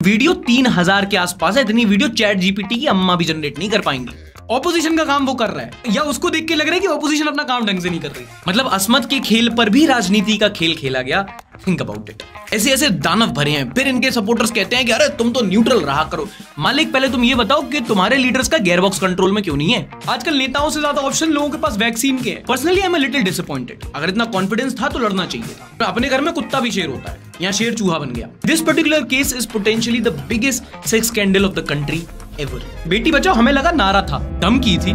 Video 3000 के आसपास है। इतनी वीडियो चैट जीपीटी की अम्मा भी जनरेट नहीं कर पाएंगी। ऑपोजिशन का काम वो कर रहा है, या उसको देख के लग रहा है कि ऑपोजिशन अपना काम ढंग से नहीं कर रही। मतलब अस्मत के खेल पर भी राजनीति का खेल खेला गया। Think about it. ऐसे ऐसे दानव भरे हैं, फिर इनके सपोर्टर्स कहते हैं कि अरे तुम तो न्यूट्रल रहा करो। मालिक, पहले तुम ये बताओ कि तुम्हारे लीडर्स का गेयरबॉक्स कंट्रोल में क्यों नहीं है? आजकल नेताओं से ज्यादा ऑप्शन लोगों के पास वैक्सीन के हैं। Personally I am a little disappointed. अगर इतना कॉन्फिडेंस था तो लड़ना चाहिए था। अपने घर में कुत्ता भी शेर होता है, यहाँ शेर चूहा बन गया। This particular case is potentially the biggest sex scandal of the country ever. Beti Bachao हमें लगा नारा था, धमकी थी।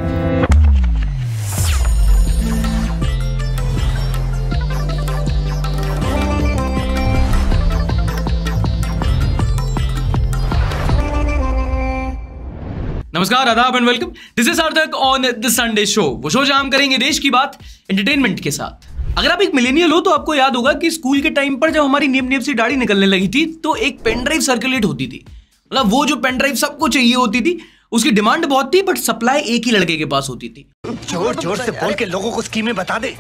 नमस्कार, आदाब एंड वेलकम। दिस इज सार्थक ऑन द संडे शो। वो शो जहां हम करेंगे देश की बात एंटरटेनमेंट के साथ। अगर आप एक मिलेनियल हो तो आपको याद होगा कि स्कूल के टाइम पर जब हमारी नीम सी दाढ़ी निकलने लगी थी तो एक पेन ड्राइव सर्कुलेट होती थी। मतलब वो जो पेन ड्राइव सबको चाहिए होती थी, उसकी डिमांड बहुत थी बट सप्लाई एक ही लड़के के पास होती थी। जोर जोर से बोल के लोगों को स्कीमें बता दे।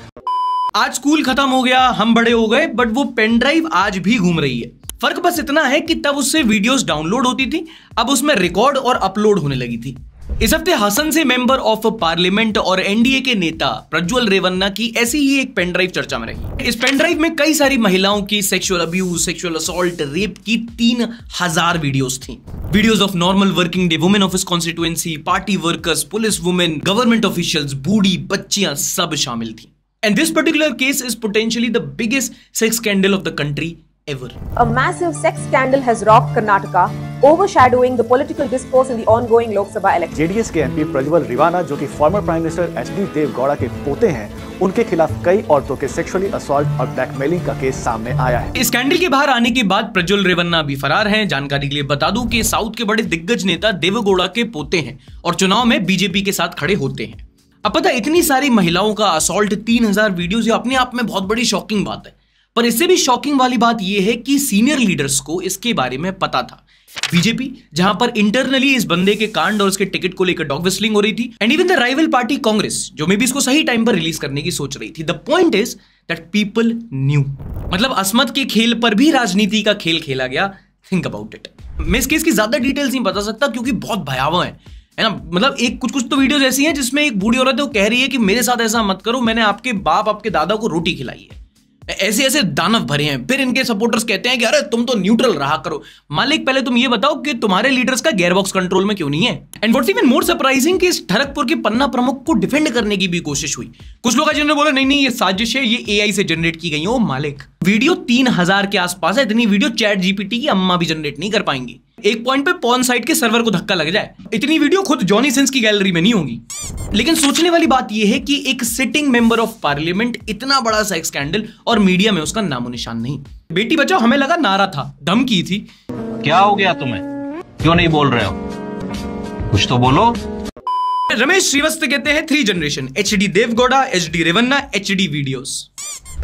आज स्कूल खत्म हो गया, हम बड़े हो गए, बट वो पेन ड्राइव आज भी घूम रही है। फर्क बस इतना है कि तब उससे वीडियोस डाउनलोड होती थी, अब उसमें रिकॉर्ड और अपलोड होने लगी थी। इस हफ्ते हसन से मेंबर ऑफ पार्लियामेंट और एनडीए के नेता प्रज्वल रेवन्ना की ऐसी ही एक पेन ड्राइव चर्चा में रही। इस पेन ड्राइव में कई सारी महिलाओं की sexual abuse, sexual assault, rape की 3000 वीडियोस थी। Videos of normal working day women of his constituency, party workers, police women, government officials, बूढ़ी, बच्चियां सब शामिल थी। And this particular case is potentially the biggest sex scandal of the country ever. A massive sex scandal has rocked Karnataka, overshadowing the political discourse in the ongoing Lok Sabha election. JDS के MP Prajwal Revanna, जो कि former prime minister HD Devegowda के पोते हैं, उनके खिलाफ कई औरतों के सेक्सुअली असॉल्ट और ब्लैकमेलिंग का केस सामने आया है। इस स्कैंडल के बाहर आने के बाद प्रज्वल रेवन्ना भी फरार हैं। जानकारी के लिए बता दूं कि साउथ के बड़े दिग्गज नेता देवगौड़ा के पोते हैं और चुनाव में बीजेपी के साथ खड़े होते हैं। अब पता, इतनी सारी महिलाओं का असॉल्ट, 3000 वीडियोस, ये अपने आप में बहुत बड़ी शॉकिंग बात है। पर इससे भी शॉकिंग वाली बात यह है कि सीनियर लीडर्स को इसके बारे में पता था। बीजेपी, जहां पर इंटरनली इस बंदे के कांड और उसके टिकट को लेकर डॉग व्हिस्टलिंग हो रही थी, and even the rival party Congress, जो मे बी इसको सही टाइम पर रिलीज करने की सोच रही थी। The point is that people new. मतलब अस्मत के खेल पर भी राजनीति का खेल खेला गया। Think about it. मैं इस केस की ज्यादा डिटेल्स नहीं बता सकता क्योंकि बहुत भयावह है ना। मतलब एक कुछ तो वीडियोस ऐसी हैं जिसमें एक बूढ़ी औरत है, वो कह रही है कि मेरे साथ ऐसा मत करो, मैंने आपके बाप, आपके दादा को रोटी खिलाई है। ऐसे ऐसे दानव भरे हैं, फिर इनके सपोर्टर्स कहते हैं कि अरे तुम तो न्यूट्रल रहा करो। मालिक, पहले तुम ये बताओ कि तुम्हारे लीडर्स का गेयरबॉक्स कंट्रोल में क्यों नहीं है? And what's even more surprising कि इस ठरकपुर के पन्ना प्रमुख को डिफेंड करने की भी कोशिश हुई। कुछ लोग जिन्होंने बोला नहीं ये साजिश है, ये एआई से जनरेट की गई है। ओ मालिक, वीडियो 3000 के आसपास है। इतनी वीडियो चैट जीपीटी की अम्मा भी जनरेट नहीं कर पाएंगी। एक पॉइंट पे पॉर्न साइट के सर्वर को धक्का लग जाए, इतनी वीडियो खुद जॉनी सिंस की गैलरी में नहीं होगी। लेकिन सोचने वाली बात यह है कि एक सिटिंग मेंबर ऑफ पार्लियामेंट, इतना बड़ा सेक्स स्कैंडल, और मीडिया में उसका नामो निशान नहीं। बेटी बचाओ हमें लगा नारा था, धमकी थी। क्या हो गया तुम्हें? क्यों नहीं बोल रहे हो? कुछ तो बोलो। रमेश श्रीवास्तव कहते हैं 3 generation, HD Devegowda, HD Revanna, HD videos.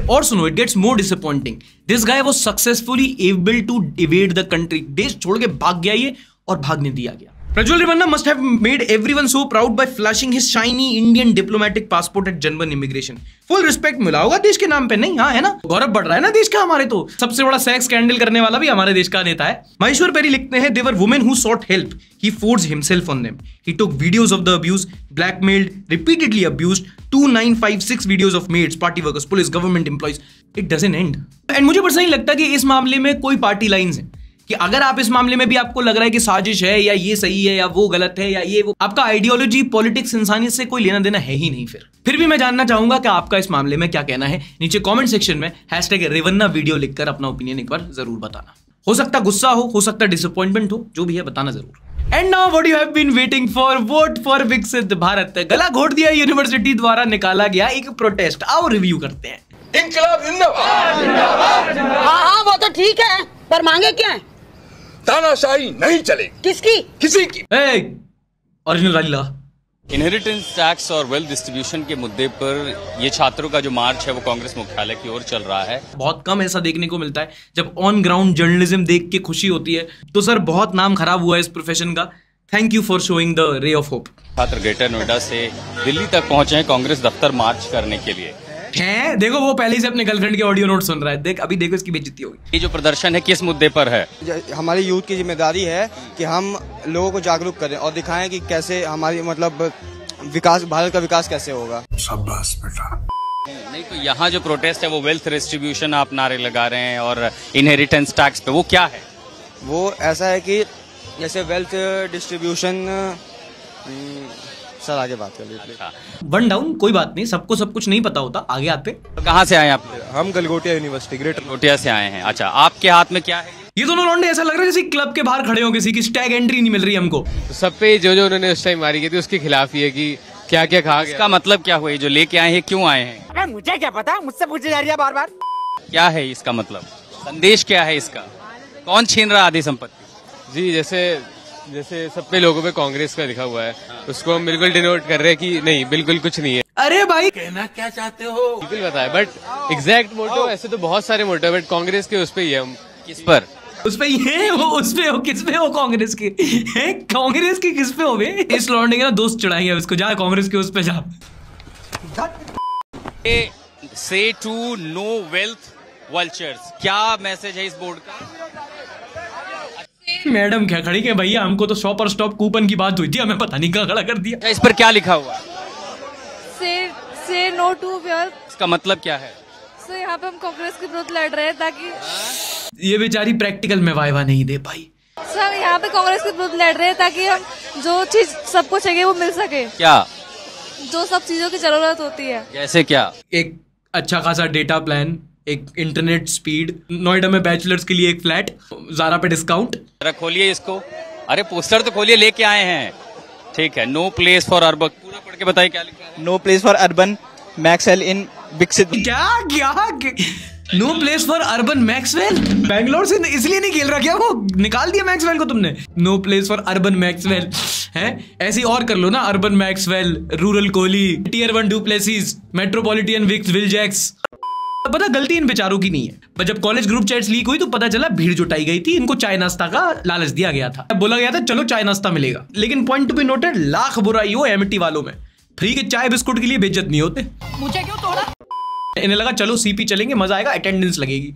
और सुनो, it gets more disappointing. This guy was successfully able to evade the country. देश छोड़ के भाग गया ये, और भागने दिया गया। Prajwal Revanna must have made everyone so proud by flashing his shiny Indian diplomatic passport at Janban immigration. Full respect मिला होगा देश के नाम पे, नहीं? हाँ, है ना? गौरव बढ़ रहा है ना देश का हमारे। तो सबसे बड़ा सेक्स स्कैंडल करने वाला भी हमारे देश का नेता है। महेश्वर पेरी लिखते हैं, they were women who sought help. He forced himself on them. He took videos of the abuse, blackmailed, repeatedly abused, 2956 videos of maids, party workers, police, government employees. It doesn't end. And मुझे personally लगता है कि इस मामले में कोई party lines है कि अगर आप इस मामले में भी आपको लग रहा है कि साजिश है, या ये सही है, या वो गलत है, या ये वो, आपका आइडियोलॉजी, पॉलिटिक्स, इंसानियत से कोई लेना देना है ही नहीं। फिर भी मैं जानना चाहूंगा कि आपका इस मामले में क्या कहना है। नीचे कमेंट सेक्शन में #रेवन्ना वीडियो लिखकर अपना ओपिनियन एक बार जरूर बताना। हो सकता गुस्सा हो सकता डिसअपॉइंटमेंट हो, जो भी है बताना जरूर। And now what you have been waiting for, vote for Viksit Bharat. गला घोट दिया यूनिवर्सिटी द्वारा निकाला गया एक प्रोटेस्ट। आओ रिव्यू करते हैं। इंकलाब जिंदाबाद। हाँ, वो तो ठीक है, पर मांगे क्या है? तानाशाही नहीं चलेगी। किसकी? किसी की। ओरिजिनल वाली ला। इनहेरिटेंस टैक्स और वेल्थ डिस्ट्रीब्यूशन के मुद्दे पर ये छात्रों का जो मार्च है वो कांग्रेस मुख्यालय की ओर चल रहा है। बहुत कम ऐसा देखने को मिलता है। जब ऑन ग्राउंड जर्नलिज्म देख के खुशी होती है तो सर बहुत नाम खराब हुआ है इस प्रोफेशन का। Thank you for showing the ray of hope. छात्र ग्रेटर नोएडा से दिल्ली तक पहुंचे हैं कांग्रेस दफ्तर मार्च करने के लिए। हैं देखो वो पहले से अपने गर्लफ्रेंड के ऑडियो नोट सुन रहा है। देख अभी देखो इसकी बेइज्जती होगी। ये जो प्रदर्शन है किस मुद्दे पर है? हमारी यूथ की जिम्मेदारी है कि हम लोगों को जागरूक करें और दिखाएं कि कैसे हमारी मतलब विकास, भारत का विकास कैसे होगा। शाबाश बेटा। नहीं तो यहाँ जो प्रोटेस्ट है वो वेल्थ डिस्ट्रीब्यूशन आप नारे लगा रहे हैं और इनहेरिटेंस टैक्स पे, वो क्या है? वो ऐसा है कि जैसे वेल्थ डिस्ट्रीब्यूशन, सर आगे बात कर लीजिए। वन डाउन, कोई बात नहीं, सबको सब कुछ नहीं पता होता, आगे आते। कहाँ से आए आप? हम गलगोटिया यूनिवर्सिटी, ग्रेटर गलगोटिया से आए हैं। अच्छा, आपके हाथ में क्या है? ये दोनों लौंडे ऐसा लग रहा है जैसे क्लब के बाहर खड़े हो, किसी की स्टैग एंट्री नहीं मिल रही हमको। सब पे जो उन्होंने उस टाइम मारी की थी उसके खिलाफ ही है कि क्या क्या कहा गया। इसका मतलब क्या हुआ? जो लेके आए हैं क्यों आए हैं? अरे मुझे क्या पता, मुझसे पूछे जा रही है बार बार। क्या है इसका मतलब? संदेश क्या है इसका? कौन छीन रहा आधी संपत्ति? जी, जैसे सब पे लोगों पे कांग्रेस का लिखा हुआ है, उसको हम बिल्कुल डिनोट कर रहे हैं कि नहीं, बिल्कुल कुछ नहीं है। अरे भाई कहना क्या चाहते हो? बिल्कुल पता है, बट एग्जैक्ट मोटो ऐसे तो बहुत सारे मोटो है, बट कांग्रेस के उस पे ही है हम। किस पर? उस पे ये वो उस पे हो, किस पे हो? कांग्रेस के हैं? कांग्रेस के किस पे हो बे? इस लौंडे के ना दोस्त चढ़ाएंगे उसको, जा कांग्रेस के उस पे जा। से टू नो वेल्थ वल्चर्स, क्या मैसेज है इस बोर्ड का? मैडम क्या खड़ी के भैया, हमको तो शॉप और स्टॉप कूपन की बात हुई थी, हमें पता नहीं कहाँ खड़ा कर दिया। इस पर क्या लिखा हुआ? से नो टू वेल्थ। इसका मतलब क्या है? सर यहाँ पे हम कांग्रेस के विरुद्ध लड़ रहे हैं ताकि ये बेचारी प्रैक्टिकल में वाइवा नहीं दे पाई। सर यहाँ पे कांग्रेस के विरुद्ध लड़ रहे हैं ताकि हम जो चीज सबको चाहिए वो मिल सके। क्या? जो सब चीजों की जरूरत होती है। जैसे क्या? एक अच्छा खासा डेटा प्लान, एक इंटरनेट स्पीड, नोएडा में बैचलर्स के लिए एक फ्लैट, ज़ारा पे डिस्काउंट। जरा खोलिए इसको। अरे पोस्टर तो खोलिए, लेके आए हैं। ठीक है, नो प्लेस फॉर अर्बन, पूरा पढ़ के बताइए क्या लिखा है। No place for urban Maxwell in विकसित। क्या no place for urban Maxwell? Bangalore से इसलिए नहीं खेल रहा क्या वो? निकाल दिया मैक्सवेल को तुमने? No place for urban Maxwell है? ऐसे और कर लो ना, urban Maxwell, rural Kohli, tier 1 du Plessis, metropolitan विक्स विलजैक्स। पता गलती इन बेचारों की नहीं है, पर जब कॉलेज ग्रुप चैट्स लीक हुई तो पता चला भीड़ जुटाई गई थी, इनको चाय नाश्ता का लालच दिया गया था, बोला गया था चलो चाय नाश्ता मिलेगा। लेकिन point to be noted, lakh बुराई हो एमटी वालों में, फ्री के चाय बिस्कुट के लिए बेइज्जत नहीं होते। मुझे क्यों तोड़ा? इन्हें लगा चलो सीपी चलेंगे, मजा आएगा, अटेंडेंस लगेगी,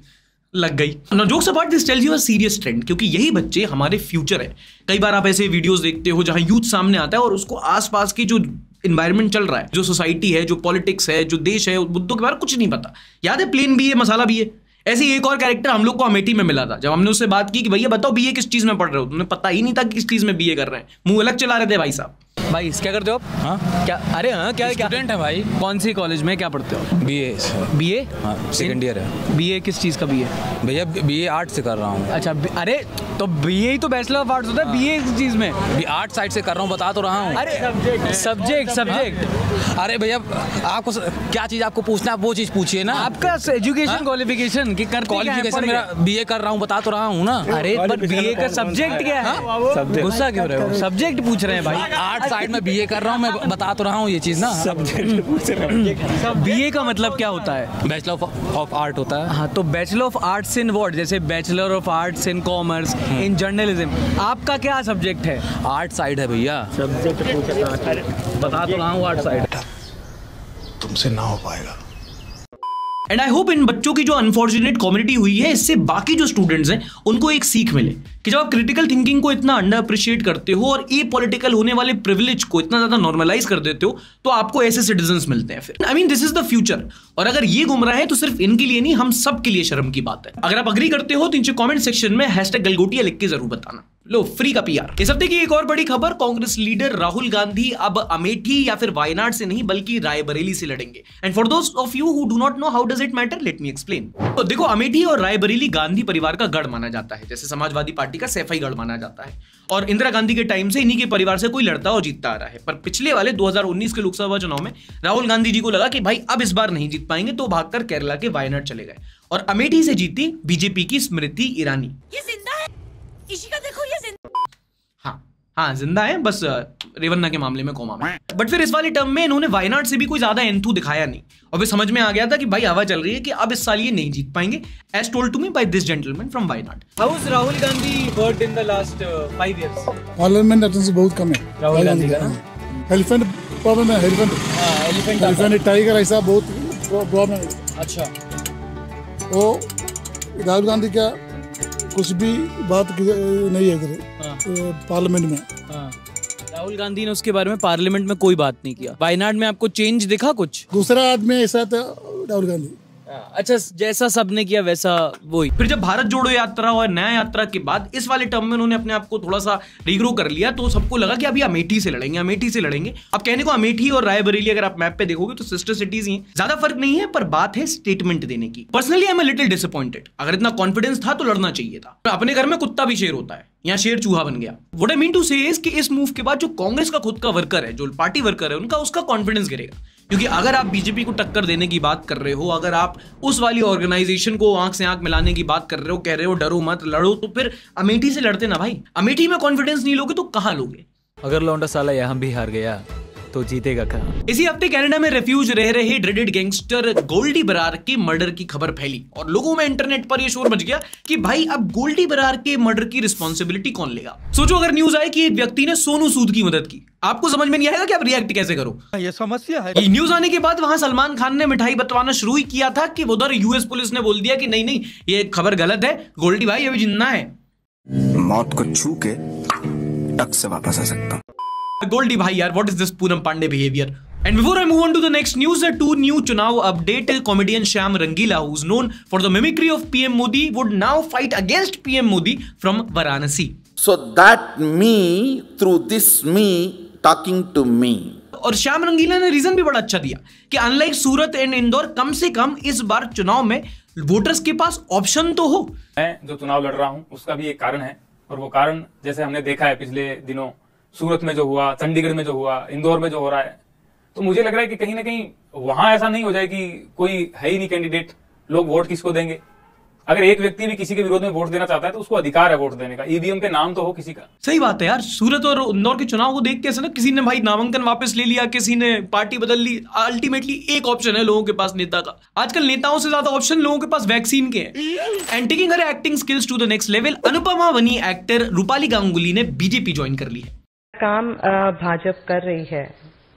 लग गई। No jokes apart, this tells you a serious trend, क्योंकि यही बच्चे हमारे फ्यूचर है। कई बार आप ऐसे वीडियोस देखते हो जहां यूथ सामने आता है और उसको आसपास की जो इन्वायरमेंट चल रहा है, जो सोसाइटी है, जो पॉलिटिक्स है, जो देश है, मुद्दों के बारे में कुछ नहीं पता। याद है प्लेन बीए मसाला बीए? ऐसे ही एक और कैरेक्टर हम लोग को अमेठी में मिला था। जब हमने उससे बात की कि भैया बताओ बीए किस चीज में पढ़ रहे हो, उन्हें पता ही नहीं था कि किस चीज में बीए कर रहे हैं, मुंह अलग चला रहे थे भाई साहब। भाई क्या करते हो आप? हाँ क्या? अरे हाँ क्या स्टूडेंट है भाई। कौन सी कॉलेज में क्या पढ़ते हो? बीए। बीए? हाँ सेकंड ईयर है। बीए किस चीज का बीए? भैया बीए आर्ट से कर रहा हूँ। अच्छा अरे तो बीए ही तो बैचलर ऑफ आर्ट्स होता है। बीए किस चीज में? आर्ट साइड से कर रहा हूँ, बता तो रहा हूँ। अरे सब्जेक्ट। अरे भैया आपको क्या चीज आपको पूछना है वो चीज पूछिए ना। आपका एजुकेशन क्वालिफिकेशन की कर क्वालिफिकेशन मेरा बीए कर रहा हूँ, बता तो रहा हूँ ना। अरे पर बीए का सब्जेक्ट क्या है? गुस्सा क्यों रहे हो? सब्जेक्ट पूछ रहे हैं भाई। आर्ट साइड में बीए कर रहा हूँ, मैं बता तो रहा हूँ ये चीज ना। सब्जेक्ट पूछ रहे हैं। बीए का मतलब क्या होता है? बैचलर ऑफ आर्ट होता है। हाँ तो bachelor of arts in what? जैसे bachelor of arts in commerce, in journalism. आपका क्या सब्जेक्ट है? आर्ट साइड है भैया। सब्जेक्ट बता तो रहा हूँ आर्ट साइड। तुमसे ना हो पाएगा। एंड आई होप इन बच्चों की जो अनफॉर्चुनेट कम्युनिटी हुई है, इससे बाकी जो स्टूडेंट्स हैं उनको एक सीख मिले कि जब आप क्रिटिकल थिंकिंग को इतना अंडर अप्रिशिएट करते हो और ए पॉलिटिकल होने वाले प्रिविलेज को इतना ज्यादा नॉर्मलाइज कर देते हो, तो आपको ऐसे सिटीजन्स मिलते हैं फिर। I mean this is the future. और अगर ये गुमराह है तो सिर्फ इनके लिए नहीं, हम सब के लिए शर्म की बात है। अगर आप अग्री करते हो तो नीचे कमेंट सेक्शन में #गलगोटिया लिख के जरूर बताना। लो फ्री का पीआर। इस हफ्ते की एक और बड़ी खबर, कांग्रेस लीडर राहुल गांधी अब अमेठी या फिर वायनाड से नहीं बल्कि रायबरेली से लड़ेंगे। And for those of you who do not know how does it matter, let me explain. तो देखो, अमेठी और रायबरेली गांधी परिवार का गढ़ माना जाता है, जैसे समाजवादी पार्टी का सैफई गढ़ माना जाता है। और इंदिरा गांधी के टाइम से इन्हीं के परिवार से कोई लड़ता और जीतता आ रहा है। पर पिछले वाले 2019 के लोकसभा चुनाव में राहुल गांधी जी को लगा कि भाई अब इस बार नहीं जीत पाएंगे, तो भागकर केरला के वायनाड चले गए और अमेठी से जीती बीजेपी की स्मृति ईरानी। ये जिंदा है, इसी का देखो, ये जिंदा। हाँ जिंदा है, बस रेवन्ना के मामले में कोमा में। बट फिर इस वाली टर्म में इन्होंने वायनाड से भी कोई ज्यादा एंथू दिखाया नहीं, और फिर समझ में आ गया था कि भाई हवा चल रही है कि अब इस साल ये नहीं जीत पाएंगे, as told to me by this gentleman from Wayanad. How is Rahul Gandhi worked in the last 5 years? Parliament attendance बहुत कम है राहुल गांधी का। एलिफेंट प्रॉब्लम है, एलिफेंट टाइगर ऐसा बहुत प्रॉब्लम है। अच्छा, वो राहुल गांधी का कुछ भी बात नहीं है इधर पार्लियामेंट में। राहुल गांधी ने उसके बारे में पार्लियामेंट में कोई बात नहीं किया। वायनाड में आपको चेंज दिखा कुछ? दूसरा आदमी ऐसा था राहुल गांधी। अच्छा, जैसा सबने किया वैसा वही। फिर जब भारत जोड़ो यात्रा और नया यात्रा के बाद इस वाले टर्म में उन्होंने अपने आप को थोड़ा सा रिग्रो कर लिया, तो सबको लगा कि अभी अमेठी से लड़ेंगे, अमेठी से लड़ेंगे। अब कहने को अमेठी और रायबरेली अगर आप मैप पे देखोगे तो सिस्टर सिटीज ही हैं, ज्यादा फर्क नहीं है, पर बात है स्टेटमेंट देने की। Personally I am a little disappointed. अगर इतना कॉन्फिडेंस था तो लड़ना चाहिए था। अपने घर में कुत्ता भी शेर होता है, यहाँ शेर चूहा बन गया। व्हाट आई मीन टू से इज कि इस मूव के बाद जो कांग्रेस का खुद का वर्कर है, जो पार्टी वर्कर है उनका, उसका कॉन्फिडेंस गिरेगा। क्योंकि अगर आप बीजेपी को टक्कर देने की बात कर रहे हो, अगर आप उस वाली ऑर्गेनाइजेशन को आंख से आंख मिलाने की बात कर रहे हो, कह रहे हो डरो मत लड़ो, तो फिर अमेठी से लड़ते ना भाई। अमेठी में कॉन्फिडेंस नहीं लोगे तो कहां लोगे? अगर लौंडा साला यहाँ भी हार गया तो जीतेगा कहां? इसी हफ्ते कनाडा में रेफ्यूज रह रहे ड्रेडेड गैंगस्टर गोल्डी बरार के मर्डर की खबर फैली और लोगों में इंटरनेट पर यह शोर मच गया कि भाई अब गोल्डी बरार के मर्डर की रिस्पॉन्सिबिलिटी कौन लेगा। सोचो अगर न्यूज आए कि एक व्यक्ति ने सोनू सूद की मदद की, आपको समझ में नहीं आएगा कि आप रिएक्ट कैसे करो। ये समस्या है। न्यूज आने के बाद वहां सलमान खान ने मिठाई बंटवाना शुरू ही किया था कि उधर यूएस पुलिस ने बोल दिया कि नहीं नहीं ये खबर गलत है, गोल्डी भाई अभी जिंदा है, मौत को छू के टक से वापस आ सकता हूं। गोल्डी भाई यार, what is this Poonam Pandey behaviour? And before I move on to the next news, two new Chunav update. Comedian Shyam Rangila, who's known for the mimicry of PM Modi, would now fight against PM Modi from Varanasi. So that me, through this me, talking to me. और श्याम रंगीला ने reason भी बड़ा अच्छा दिया कि unlike Surat and Indore, कम से कम इस बार चुनाव में वोटर्स के पास ऑप्शन तो हो। मैं जो चुनाव लड़ रहा हूं उसका भी एक कारण है, और वो कारण जैसे हमने देखा है पिछले दिनों सूरत में जो हुआ, चंडीगढ़ में जो हुआ, इंदौर में जो हो रहा है, तो मुझे लग रहा है कि कहीं ना कहीं वहां ऐसा नहीं हो जाए कि कोई है ही नहीं कैंडिडेट, लोग वोट किसको देंगे। अगर एक व्यक्ति भी किसी के विरोध में वोट देना चाहता है तो उसको अधिकार है वोट देने का, ईवीएम पे नाम तो हो किसी का। सही बात है यार, सूरत और इंदौर के चुनाव को देख के ऐसा ना, किसी ने भाई नामांकन वापस ले लिया, किसी ने पार्टी बदल ली, अल्टीमेटली एक ऑप्शन है लोगों के पास, नेता का। आजकल नेताओं से ज्यादा ऑप्शन लोगों के पास वैक्सीन के हैं। And taking her acting skills to the next level, Anupama बनी एक्टर रूपाली गांगुली ने बीजेपी ज्वाइन कर ली है। काम भाजपा कर रही है,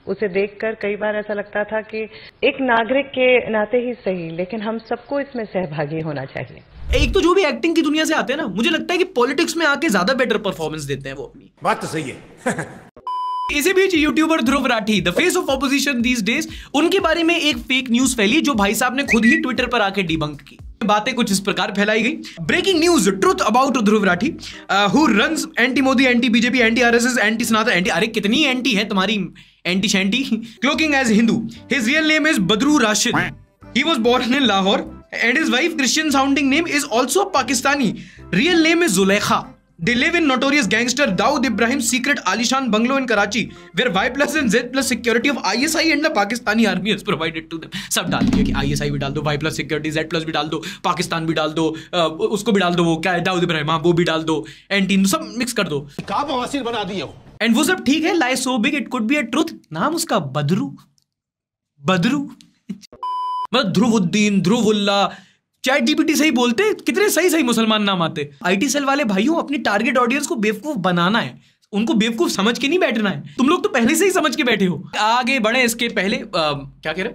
उसे देखकर कई बार ऐसा लगता था कि एक नागरिक के नाते ही सही, लेकिन हम सबको इसमें सहभागी होना चाहिए। एक तो जो भी एक्टिंग की दुनिया से आते हैं ना, मुझे लगता है कि पॉलिटिक्स में आके ज्यादा बेटर परफॉर्मेंस देते हैं वो अपनी। बात तो सही है। इसी बीच YouTuber Dhruv Rathee, the face of opposition these days, उनके बारे में एक फेक न्यूज फैली जो भाई साहब ने खुद ही ट्विटर पर आके डिबंक की। बातें कुछ इस प्रकार फैलाई गई। Breaking news, truth about Dhruv Rathee, who runs anti Modi, anti BJP, anti RSS, anti Sanatan, anti, अरे कितनी एंटी है तुम्हारी anti shanty, cloaking as Hindu. His real name is Badru Rashid. He was born in Lahore and his wife, Christian sounding name, is also Pakistani. Real name is Zulekha. They live in notorious gangster Dawood Ibrahim's secret Alishan bungalow in Karachi, where Y+ and Z+ security of ISI and the Pakistani army is provided to them. सब डाल दिया कि ISI भी डाल दो, Y+ security, Z+ भी डाल दो, पाकिस्तान भी डाल दो, उसको भी डाल दो, वो क्या है दाऊद इब्राहिम, हाँ वो भी डाल दो, एंटी, सब मिक्स कर दो, का बवासीर बना दिया। एंड वो सब ठीक है, lie so big it could be a truth. नाम उसका बदरू, बदरू मतलब ध्रुवुद्दीन, ध्रुवुल्ला, ChatGPT सही बोलते, कितने सही सही मुसलमान नाम आते। IT सेल वाले भाइयों, अपनी टारगेट ऑडियंस को बेवकूफ बनाना है, उनको बेवकूफ समझ के नहीं बैठना है। तुम लोग तो पहले से ही समझ के बैठे हो। आगे बढ़े इसके पहले क्या कह रहे,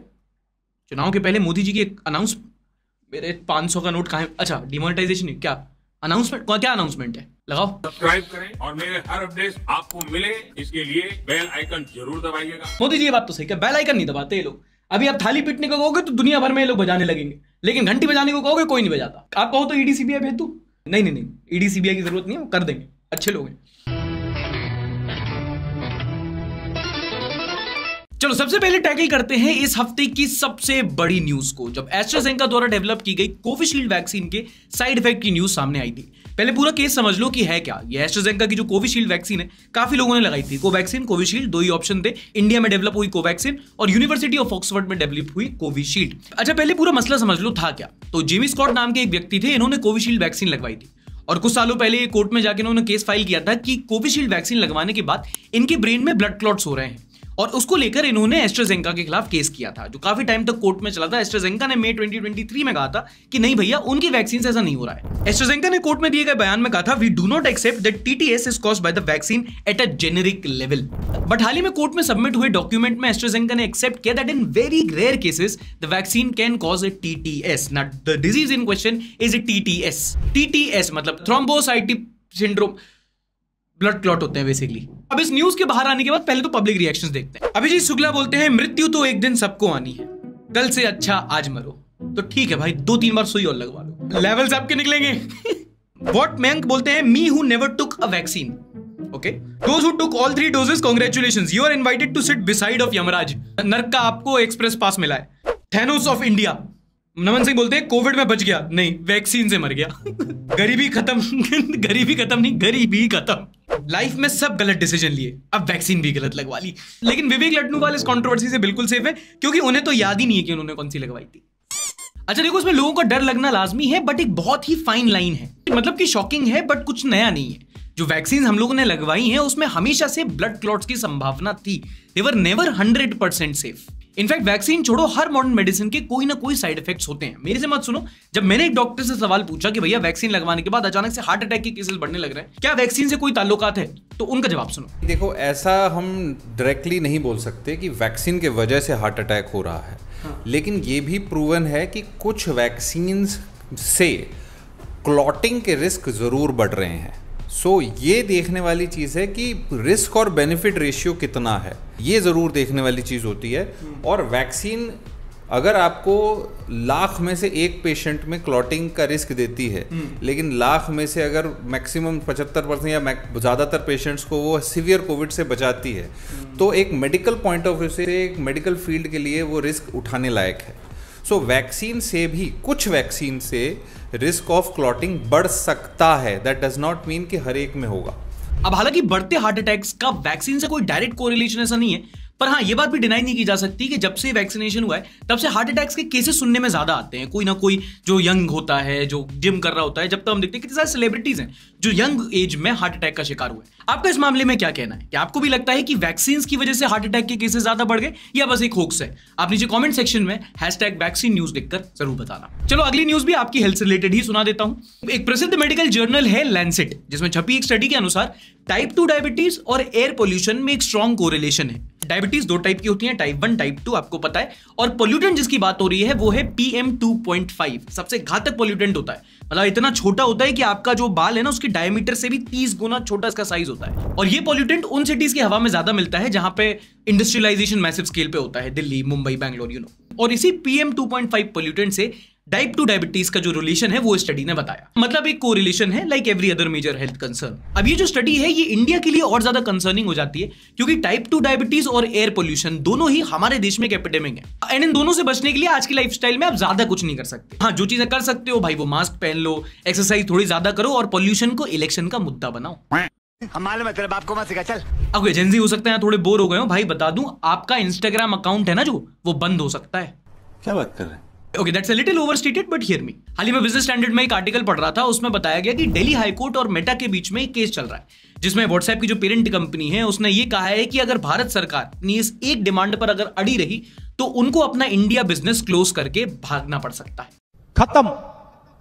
चुनाव के पहले मोदी जी की एक अनाउंस, मेरे 500 का नोट कहाँ है? अच्छा डिमोनेटाइजेशन, क्या अनाउंसमेंट, क्या अनाउंसमेंट है? लगाओ, सब्सक्राइब करें और मेरे हर अपडेट आपको मिले, इसके लिए बेल आइकन जरूर दबाइएगा। मोदी जी ये बात तो सही, क्या बेल आइकन नहीं दबाते ये लोग? अभी आप थाली पीटने को कहोगे तो दुनिया भर में ये लोग बजाने लगेंगे, लेकिन घंटी बजाने को कहोगे कोई नहीं बजाता। आप कहो तो ईडी सीबीआई भेज दूं? नहीं नहीं नहीं, ईडी सीबीआई की जरूरत नहीं है, वो कर देंगे, अच्छे लोग हैं। चलो सबसे पहले टैकल करते हैं इस हफ्ते की सबसे बड़ी न्यूज को। जब एस्ट्राजेनेका द्वारा डेवलप की गई कोविशील्ड वैक्सीन के साइड इफेक्ट की न्यूज सामने आई थी। पहले पूरा केस समझ लो कि है क्या। ये एस्ट्राजेनेका की जो कोविशील्ड वैक्सीन है, काफी लोगों ने लगाई थी। कोवैक्सीन, कोविशील्ड, दो ही ऑप्शन थे। इंडिया में डेवलप हुई कोवैक्सीन और यूनिवर्सिटी ऑफ ऑक्सफोर्ड में डेवलप हुई कोविशील्ड। अच्छा पहले पूरा मसला समझ लो था क्या। तो जेमी स्कॉट नाम के एक व्यक्ति थे, इन्होंने कोविशील्ड वैक्सीन लगवाई थी और कुछ सालों पहले कोर्ट में जाकर इन्होंने केस फाइल किया था कि कोविशील्ड वैक्सीन लगवाने के बाद इनके ब्रेन में ब्लड क्लॉट्स हो रहे हैं और उसको लेकर इन्होंने एस्ट्राजेनेका के खिलाफ केस किया था, जो काफी टाइम तक कोर्ट में चला था। एस्ट्राजेनेका ने मई 2023 में कहा था कि नहीं भैया, उनकी वैक्सीन से ऐसा नहीं हो रहा है। एस्ट्राजेनेका ने कोर्ट में दिए गए बयान में कहा था, we do not accept that TTS is caused by the vaccine at a generic level. But हाल ही में कोर्ट में सबमिट हुए डॉक्यूमेंट में एस्ट्राजेनेका ने एक्सेप्ट किया that in very rare cases the vaccine can cause a TTS, not the disease in question is a TTS। TTS मतलब thrombocytic syndrome, blood clot होते हैं बेसिकली। अब इस न्यूज के बाहर आने के बाद पहले तो पब्लिक रिएक्शंस देखते हैं। अभिजीत शुक्ला बोलते हैं, मृत्यु तो एक दिन सबको आनी है, कल से अच्छा आज मरो। तो ठीक है भाई, 2-3 बार सुई और लगवा लो, लेवल्स आपके निकलेंगे। व्हाट मयंक बोलते हैं, me who never took a vaccine, okay, those who took all 3 doses congratulations, you are invited to sit beside of Yamraj. नर्क का आपको एक्सप्रेस पास मिला है। Thanos of India Naman Singh बोलते हैं, कोविड में बच गया, नहीं वैक्सीन से मर गया। गरीबी खत्म। गरीबी खत्म नहीं, गरीबी खत्म। लाइफ में सब गलत डिसीजन लिए, अब वैक्सीन भी गलत लगवा ली। लेकिन विवेक लड्नूवाल इस कंट्रोवर्सी से बिल्कुल सेफ है, क्योंकि उन्हें तो याद ही नहीं है कि उन्होंने कौन सी लगवाई थी। अच्छा देखो, इसमें लोगों का डर लगना लाजमी है, बट एक बहुत ही फाइन लाइन है, मतलब कि शॉकिंग है बट कुछ नया नहीं है। जो वैक्सीन हम लोगों ने लगवाई हैं उसमें हमेशा से ब्लड क्लॉट्स की संभावना थी, they were never 100% safe. In fact vaccine छोड़ो, हर मॉडर्न मेडिसिन के कोई ना कोई साइड इफेक्ट्स होते हैं। मेरे से मत सुनो, जब मैंने एक डॉक्टर से सवाल पूछा कि भैया वैक्सीन लगवाने के बाद अचानक से हार्ट अटैक के केसेस बढ़ने लग रहे हैं, क्या वैक्सीन से कोई ताल्लुकात है, तो उनका जवाब सुनो। देखो, ऐसा हम डायरेक्टली नहीं बोल सकते कि वैक्सीन के वजह से हार्ट अटैक हो रहा है, लेकिन ये भी प्रूवन है कि कुछ वैक्सीन से क्लॉटिंग के रिस्क जरूर बढ़ रहे हैं। सो ये देखने वाली चीज़ है कि रिस्क और बेनिफिट रेशियो कितना है, ये ज़रूर देखने वाली चीज़ होती है। और वैक्सीन अगर आपको लाख में से एक पेशेंट में क्लॉटिंग का रिस्क देती है, लेकिन लाख में से अगर मैक्सिमम 75% या ज़्यादातर पेशेंट्स को वो सीवियर कोविड से बचाती है, तो एक मेडिकल पॉइंट ऑफ व्यू से, एक मेडिकल फील्ड के लिए वो रिस्क उठाने लायक है। सो वैक्सीन से भी, कुछ वैक्सीन से रिस्क ऑफ क्लॉटिंग बढ़ सकता है, दैट डज नॉट मीन कि हर एक में होगा। अब हालांकि बढ़ते हार्ट अटैक्स का वैक्सीन से कोई डायरेक्ट कोरिलेशन ऐसा नहीं है, पर हाँ ये बात भी डिनाई नहीं की जा सकती कि जब से वैक्सीनेशन हुआ है तब से हार्ट अटैक्स के केसेस सुनने में ज्यादा आते हैं। कोई ना कोई जो यंग होता है, जो जिम कर रहा होता है, जब तक हम देखते हैं कितने सारे सेलिब्रिटीज हैं जो यंग एज में हार्ट अटैक का शिकार हुए। आपका इस मामले में क्या कहना है? क्या आपको भी लगता है कि वैक्सीन की वजह से हार्ट अटैक के केसेस ज्यादा बढ़ गए, या बस एक होक्स है? आप नीचे कॉमेंट सेक्शन में #वैक्सीन न्यूज लिखकर जरूर बताना। चलो अगली न्यूज भी आपकी हेल्थ से रिलेटेड ही सुना देता हूं। एक प्रसिद्ध मेडिकल जर्नल है लैंसेट, जिसमें छपी एक स्टडी के अनुसार टाइप 2 डायबिटीज और एयर पोल्यूशन में एक स्ट्रॉन्ग कोरिलेशन है। डायबिटीज 2 टाइप की होती है, टाइप 1, टाइप 2, आपको पता है। और पोल्यूटेंट जिसकी बात हो रही है वो है PM 2.5, सबसे घातक पोल्यूटेंट होता है। मतलब इतना छोटा होता है कि आपका जो बाल है ना, उसके डायमीटर से भी 30 गुना छोटा इसका साइज होता है। और ये पोल्यूटेंट उन सिटीज की हवा में ज्यादा मिलता है जहां पे इंडस्ट्रियलाइजेशन मैसिव स्केल पे होता है, दिल्ली, मुंबई, बैंगलोर, और इसी PM 2.5 पोल्यूटेंट से टाइप 2 डायबिटीज का जो रिलेशन है वो स्टडी ने बताया। मतलब एक कोरिलेशन है, like every other major health concern. अब ये जो स्टडी है ये इंडिया के लिए और ज्यादा कंसर्निंग हो जाती है, क्योंकि टाइप 2 डायबिटीज और एयर पोल्यूशन दोनों ही हमारे देश में एक एपिडेमिक है। एंड इन दोनों से बचने के लिए आज की लाइफस्टाइल में आप ज्यादा कुछ नहीं कर सकते। हाँ, जो चीजें कर सकते हो भाई, वो मास्क पहन लो, एक्सरसाइज थोड़ी ज्यादा करो और पोल्यूशन को इलेक्शन का मुद्दा बनाओ। हमारे मतलब आपको मत सिखा, चल। ओके, जेंजी हो सकता है थोड़े बोर हो गए हो भाई, बता दूं आपका इंस्टाग्राम अकाउंट है ना जो, वो बंद हो सकता है। क्या बात कर रहे हैं? Okay, that's a little overstated, but hear me. हाल ही में बिजनेस स्टैंडर्ड में एक आर्टिकल पढ़ रहा था, उसमें बताया गया कि दिल्ली हाईकोर्ट और मेटा के बीच में एक केस चल रहा है, जिसमें व्हाट्सएप की जो पेरेंट कंपनी है उसने ये कहा है कि अगर भारत सरकार अपनी इस एक डिमांड पर अगर अड़ी रही तो उनको अपना इंडिया बिजनेस क्लोज करके भागना पड़ सकता है। खत्म।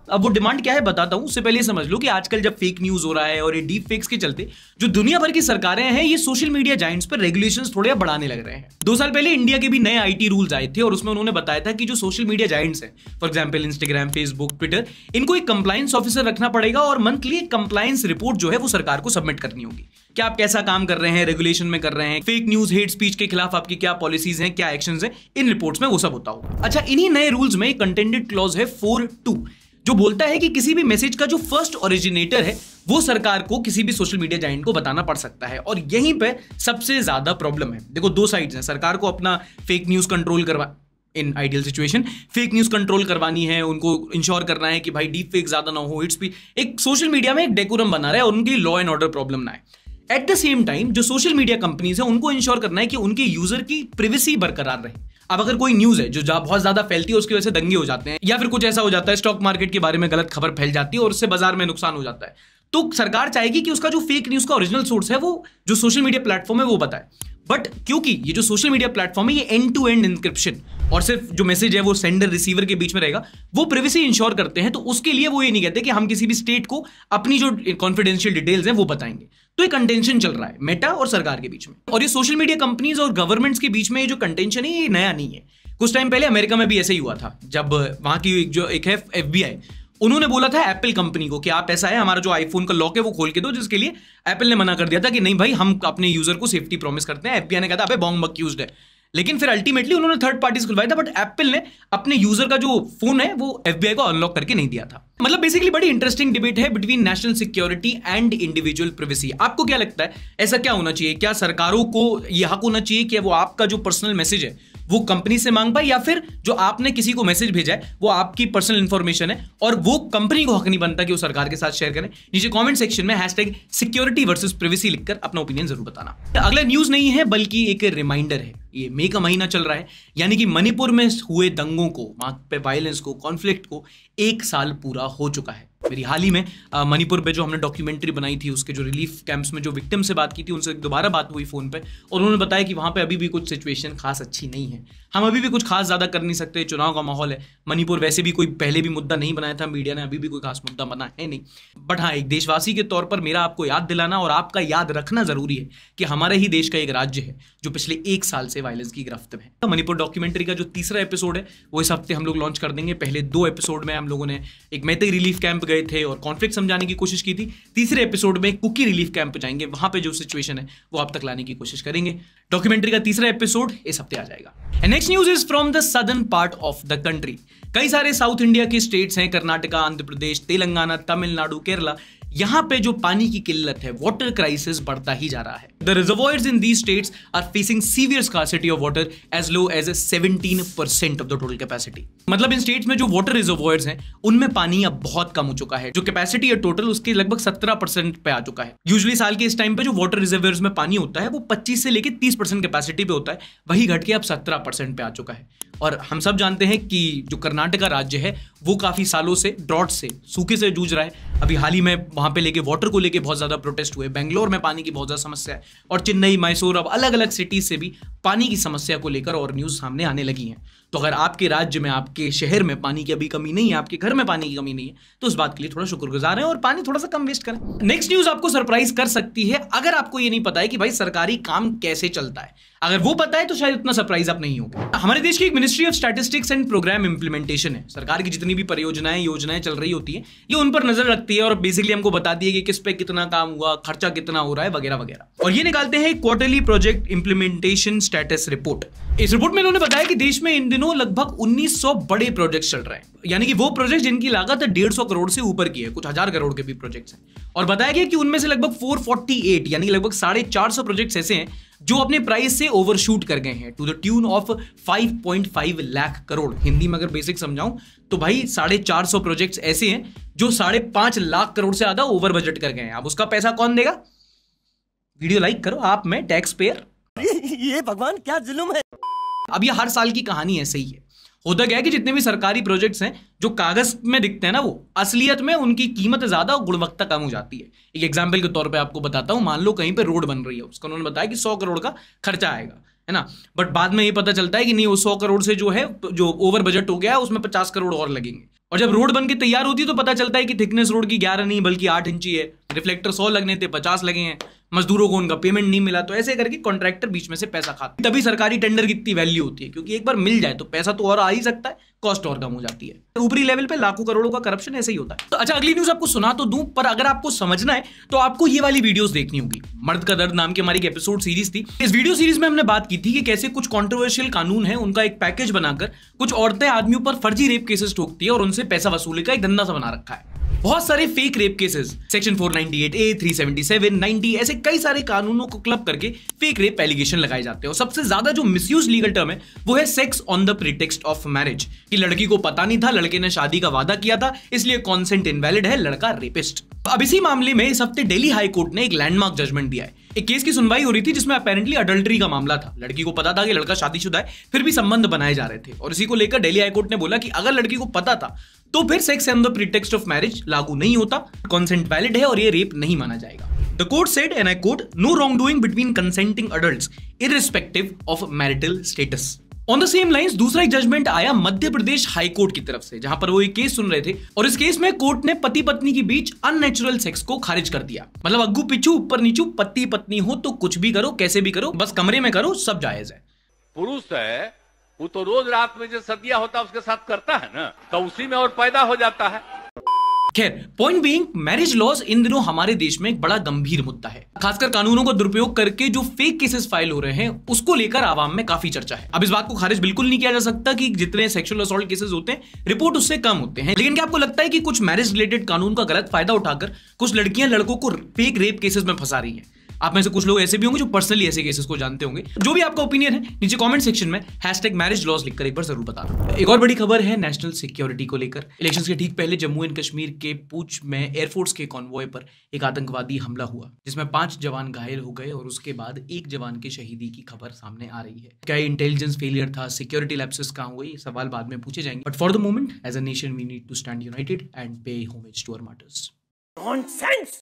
अब वो डिमांड क्या है बताता हूं, उससे पहले समझ लो कि आजकल जब फेक न्यूज हो रहा है और ये डीप फेक्स के चलते जो दुनिया भर की सरकारें हैं, ये सोशल मीडिया जायंट्स पर रेगुलेशंस थोड़े बढ़ाने लग रहे हैं। 2 साल पहले इंडिया के भी नए IT रूल्स आए थे और उसमें उन्होंने बताया था कि जो सोशल मीडिया जायंट्स हैं, for example Instagram, Facebook, Twitter, इनको एक कंप्लायंस ऑफिसर रखना पड़ेगा और मंथली एक कंप्लायंस रिपोर्ट जो है वो सरकार को सबमिट करनी होगी कि आप कैसा काम कर रहे हैं, रेगुलेशन में कर रहे हैं, फेक न्यूज, हेट स्पीच के खिलाफ आपकी क्या पॉलिसीज हैं, क्या एक्शंस हैं, इन रिपोर्ट्स में वो सब होता होगा। अच्छा, इन्हीं नए रूल्स में एक कंटेंटेड क्लॉज है 4(2), जो बोलता है कि किसी भी मैसेज का जो फर्स्ट ओरिजिनेटर है वो सरकार को किसी भी सोशल मीडिया जायंट को बताना पड़ सकता है। और यहीं पे सबसे ज्यादा प्रॉब्लम है। देखो, 2 साइड्स हैं। सरकार को अपना फेक न्यूज कंट्रोल करवा, in ideal situation fake news control करवानी है, उनको इंश्योर करना है कि भाई डीप फेक ज्यादा ना हो, इट्स भी एक सोशल मीडिया में एक डेकोरम बना रहा है और उनकी लॉ एंड ऑर्डर प्रॉब्लम ना है। एट द सेम टाइम जो सोशल मीडिया कंपनीज है उनको इंश्योर करना है कि उनके यूजर की प्रिवेसी बरकरार रहे। अब अगर कोई न्यूज है जो बहुत ज्यादा फैलती है, उसकी वजह से दंगे हो जाते हैं, या फिर कुछ ऐसा हो जाता है स्टॉक मार्केट के बारे में गलत खबर फैल जाती है और उससे बाजार में नुकसान हो जाता है, तो सरकार चाहेगी कि उसका जो फेक न्यूज का ओरिजिनल सोर्स है वो जो सोशल मीडिया प्लेटफॉर्म है वो बताए। बट क्योंकि ये जो सोशल मीडिया प्लेटफॉर्म है ये एंड टू एंड इंक्रिप्शन और सिर्फ जो मैसेज है वो सेंडर रिसीवर के बीच में रहेगा, वो प्राइवेसी इंश्योर करते हैं। तो उसके लिए वो ये नहीं कहते कि हम किसी भी स्टेट को अपनी जो कॉन्फिडेंशियल डिटेल्स हैं वो बताएंगे। तो एक कंटेंशन चल रहा है मेटा और सरकार के बीच में, और ये सोशल मीडिया कंपनीज और गवर्नमेंट्स के बीच में ये जो कंटेंशन है ये नया नहीं है। कुछ टाइम पहले अमेरिका में भी ऐसा ही हुआ था, जब वहां की जो एक है FBI, उन्होंने बोला था एप्पल कंपनी को कि आप ऐसा है हमारा जो आईफोन का लॉक है वो खोल के दो, जिसके लिए एप्पल ने मना कर दिया था कि नहीं भाई हम अपने यूजर को सेफ्टी प्रॉमिस करते हैं। FBI ने कहा था अबे बॉन्ग बक यूज्ड है, लेकिन फिर अल्टीमेटली उन्होंने थर्ड पार्टी से खुलवाया था, बट एप्पल ने अपने यूजर का जो फोन है वो FBI को अनलॉक करके नहीं दिया था। मतलब बेसिकली बड़ी इंटरेस्टिंग डिबेट है between national security and individual privacy. आपको क्या लगता है ऐसा क्या होना चाहिए? क्या सरकारों को यह हक होना चाहिए कि वो आपका जो पर्सनल मैसेज है वो कंपनी से मांग पाए, या फिर जो आपने किसी को मैसेज भेजा है वो आपकी पर्सनल इंफॉर्मेशन है और वो कंपनी को हक नहीं बनता कि वो सरकार के साथ शेयर करें? नीचे कमेंट सेक्शन में #सिक्योरिटी वर्सेस प्राइवेसी लिखकर अपना ओपिनियन जरूर बताना। अगला न्यूज नहीं है बल्कि एक रिमाइंडर है। ये मई का महीना चल रहा है, यानी कि मणिपुर में हुए दंगों को, वहां पे वायलेंस को, कॉन्फ्लिक्ट को 1 साल पूरा हो चुका है। मेरी हाल ही में मणिपुर पे जो हमने डॉक्यूमेंट्री बनाई थी उसके जो रिलीफ कैंप्स में जो विक्टिम से बात की थी उनसे दोबारा बात हुई फोन पे, और उन्होंने बताया कि वहां पे अभी भी कुछ सिचुएशन खास अच्छी नहीं है। हम अभी भी कुछ खास ज्यादा कर नहीं सकते, चुनाव का माहौल है। मणिपुर वैसे भी कोई पहले भी मुद्दा नहीं बनाया था, मीडिया ने अभी भी कोई खास मुद्दा बना है नहीं। बट हाँ, एक देशवासी के तौर पर मेरा आपको याद दिलाना और आपका याद रखना जरूरी है कि हमारे ही देश का एक राज्य है जो पिछले 1 साल से वायलेंस की गिरफ्त में है। मणिपुर डॉक्यूमेंट्री का जो तीसरा एपिसोड है वो इस हफ्ते हम लोग लॉन्च कर देंगे। पहले 2 एपिसोड में हम लोगों ने एक मैतेई रिलीफ कैंप गए थे और कॉन्फ्लिक्ट समझाने की कोशिश की थी। तीसरे एपिसोड में कुकी रिलीफ कैंप जाएंगे, वहां पे जो सिचुएशन है वो आप तक लाने की कोशिश करेंगे। डॉक्यूमेंट्री का तीसरा एपिसोड इस हफ्ते आ जाएगा। Next news is from the southern part of the country. कई सारे साउथ इंडिया के स्टेट्स हैं, कर्नाटका, आंध्र प्रदेश, तेलंगाना, तमिलनाडु, केरला, यहां पे जो पानी की किल्लत है, वाटर क्राइसिस बढ़ता ही जा रहा है। The reservoirs in these states are facing severe scarcity of water as low as 17% of the total capacity. मतलब इन स्टेट्स में जो वाटर रिजर्वॉयर्स हैं उनमें पानी अब बहुत कम हो चुका है। जो कैपेसिटी है टोटल उसके लगभग 17% पे आ चुका है। यूजुअली साल के इस टाइम पे जो वाटर रिजर्वॉयर्स में पानी होता है वो 25 से लेकर 30% कैपेसिटी पे होता है, वही घट के अब 17% पे आ चुका है। और हम सब जानते हैं कि जो कर्नाटका राज्य है वो काफी सालों से ड्रॉट से, सूखे से जूझ रहा है। अभी हाल ही में वहां पे लेके वाटर को लेके बहुत ज्यादा प्रोटेस्ट हुए। बेंगलोर में पानी की बहुत ज्यादा समस्या है और चेन्नई, मैसूर, अब अलग अलग सिटीज से भी पानी की समस्या को लेकर और न्यूज सामने आने लगी हैं। तो अगर आपके राज्य में, आपके शहर में पानी की अभी कमी नहीं है, आपके घर में पानी की कमी नहीं है, तो उस बात के लिए थोड़ा शुक्रगुजार हैं और पानी थोड़ा सा कम वेस्ट करें। नेक्स्ट न्यूज आपको सरप्राइज कर सकती है अगर आपको ये नहीं पता है कि भाई सरकारी काम कैसे चलता है। अगर वो पता है तो शायद इतना सरप्राइज आप नहीं होगा। हमारे देश की एक ministry of statistics and programme implementation है। सरकार की जितनी भी परियोजनाएं, योजनाएं चल रही होती है ये उन पर नजर रखती है और बेसिकली हमको बताती है कि किस पे कितना काम हुआ, खर्चा कितना हो रहा है, वगैरह वगैरह। और ये निकालते हैं quarterly project implementation status report. इस रिपोर्ट में इन्होंने बताया कि देश में इन दिनों लगभग 1900 बड़े प्रोजेक्ट्स चल रहे हैं, यानी कि वो प्रोजेक्ट जिनकी लागत 150 करोड़ से ऊपर की है, कुछ 1000 करोड़ के भी प्रोजेक्ट्स हैं। और बताया गया कि उनमें से लगभग 448 यानी लगभग 450 प्रोजेक्ट्स ऐसे हैं जो अपने प्राइस से ओवरशूट कर गए हैं to the tune of 5.5 lakh crore. Hindi में अगर बेसिक समझाऊं तो भाई 450 प्रोजेक्ट्स ऐसे हैं जो 5.5 लाख करोड़ से ज्यादा ओवर बजट कर गए हैं। अब उसका पैसा कौन देगा? वीडियो लाइक करो, आप में टैक्स पेयर। ये भगवान क्या जुल्म है। अब ये हर साल की कहानी ऐसे ही है। होता क्या है कि जितने भी सरकारी प्रोजेक्ट्स हैं जो कागज में दिखते हैं ना, वो असलियत में उनकी कीमत ज्यादा और गुणवत्ता कम हो जाती है। एक एग्जांपल के तौर पे आपको बताता हूं, मान लो कहीं पे रोड बन रही है, उसका उन्होंने बताया कि 100 करोड़ का खर्चा आएगा, है ना, बट बाद में ये पता चलता है कि नहीं, वो 100 करोड़ से जो है जो ओवर बजट हो गया है उसमें 50 करोड़ और लगेंगे। और जब रोड बन के तैयार होती है तो पता चलता है कि थिकनेस रोड की 11 नहीं बल्कि 8 इंची है, रिफ्लेक्टर 100 लगने थे 50 लगे हैं, मजदूरों को उनका पेमेंट नहीं मिला। तो ऐसे करके कॉन्ट्रैक्टर बीच में से पैसा खाते। तभी सरकारी टेंडर की इतनी वैल्यू होती है, क्योंकि एक बार मिल जाए तो पैसा तो और आ ही सकता है, कॉस्ट और कम हो जाती है। ऊपरी लेवल पे लाखों करोड़ों का करप्शन ऐसे ही होता है। तो अच्छा, अगली न्यूज आपको सुना तो दूं, पर अगर आपको समझना है तो आपको ये वाली वीडियोस देखनी होगी। मर्द का दर्द नाम की हमारी एक एपिसोड सीरीज थी। इस वीडियो सीरीज में हमने बात की थी कि कैसे कुछ कंट्रोवर्शियल कानून है उनका एक पैकेज बनाकर कुछ औरतें आदमियों पर फर्जी रेप केसेस ठोकती है और उनसे पैसा वसूली का एक धंधा सा बना रखा है। बहुत सारे fake rape cases, section 498A, 377, 90, ऐसे कई सारे कानूनों को क्लब करके फेक रेप एलिगेशन लगाए जाते हैं। और सबसे ज्यादा जो मिसयूज लीगल टर्म है वो है sex on the pretext of marriage, कि लड़की को पता नहीं था, लड़के ने शादी का वादा किया था, इसलिए कॉन्सेंट इनवैलिड है, लड़का रेपिस्ट। अब इसी मामले में इस हफ्ते दिल्ली हाई कोर्ट ने एक लैंडमार्क जजमेंट दिया है। एक केस की सुनवाई हो रही थी जिसमें अपेरेंटली अडल्टरी का मामला था। लड़की को पता था कि लड़का शादीशुदा है, फिर भी संबंध बनाए जा रहे थे। और इसी को लेकर दिल्ली हाई कोर्ट ने बोला कि अगर लड़की को पता था तो फिर sex on the pretext of marriage लागू नहीं होता, कॉन्सेंट वैलिड है और ये रेप नहीं माना जाएगा। The court said, and I quote, "No wrongdoing between consenting adults, irrespective of marital status." On the same lines दूसरा एक जजमेंट आया मध्य प्रदेश हाई कोर्ट की तरफ से, जहां पर वो एक केस सुन रहे थे और इस केस में कोर्ट ने पति पत्नी के बीच अननेचुरल सेक्स को खारिज कर दिया। मतलब अग्गू पिछू ऊपर नीचू पति पत्नी हो तो कुछ भी करो, कैसे भी करो, बस कमरे में करो, सब जायज है। पुरुष है वो तो रोज रात में जो सदिया होता है उसके साथ करता है ना, तो उसी में और पैदा हो जाता है। खैर, पॉइंट बीइंग, मैरिज लॉज इन दिनों हमारे देश में एक बड़ा गंभीर मुद्दा है। खासकर कानूनों का दुरुपयोग करके जो फेक केसेस फाइल हो रहे हैं उसको लेकर आवाम में काफी चर्चा है। अब इस बात को खारिज बिल्कुल नहीं किया जा सकता कि जितने सेक्सुअल असॉल्ट केसेस होते हैं रिपोर्ट उससे कम होते हैं, लेकिन क्या आपको लगता है कि कुछ मैरिज रिलेटेड कानून का गलत फायदा उठाकर कुछ लड़कियां लड़कों को फेक रेप केसेस में फंसा रही हैं? आप में से कुछ लोग ऐसे भी होंगे जो पर्सनली ऐसे केसेस को जानते होंगे। जो भी आपका ओपिनियन है नीचे कमेंट सेक्शन में #marriagelawz लिखकर एक बार जरूर बता दो। एक और बड़ी खबर है नेशनल सिक्योरिटी को लेकर। इलेक्शंस के ठीक पहले जम्मू एंड कश्मीर के पूंछ में एयरफोर्स के कॉन्वॉय पर एक आतंकवादी हमला हुआ, जिसमें 5 जवान घायल हो गए और उसके बाद 1 जवान की शहीदी की खबर सामने आ रही है। क्या इंटेलिजेंस फेलियर था, सिक्योरिटी लैप्सेस कहां हुए, ये सवाल बाद में पूछे जाएंगे, but for the moment as a nation we need to stand united and pay homage to our martyrs. Nonsense.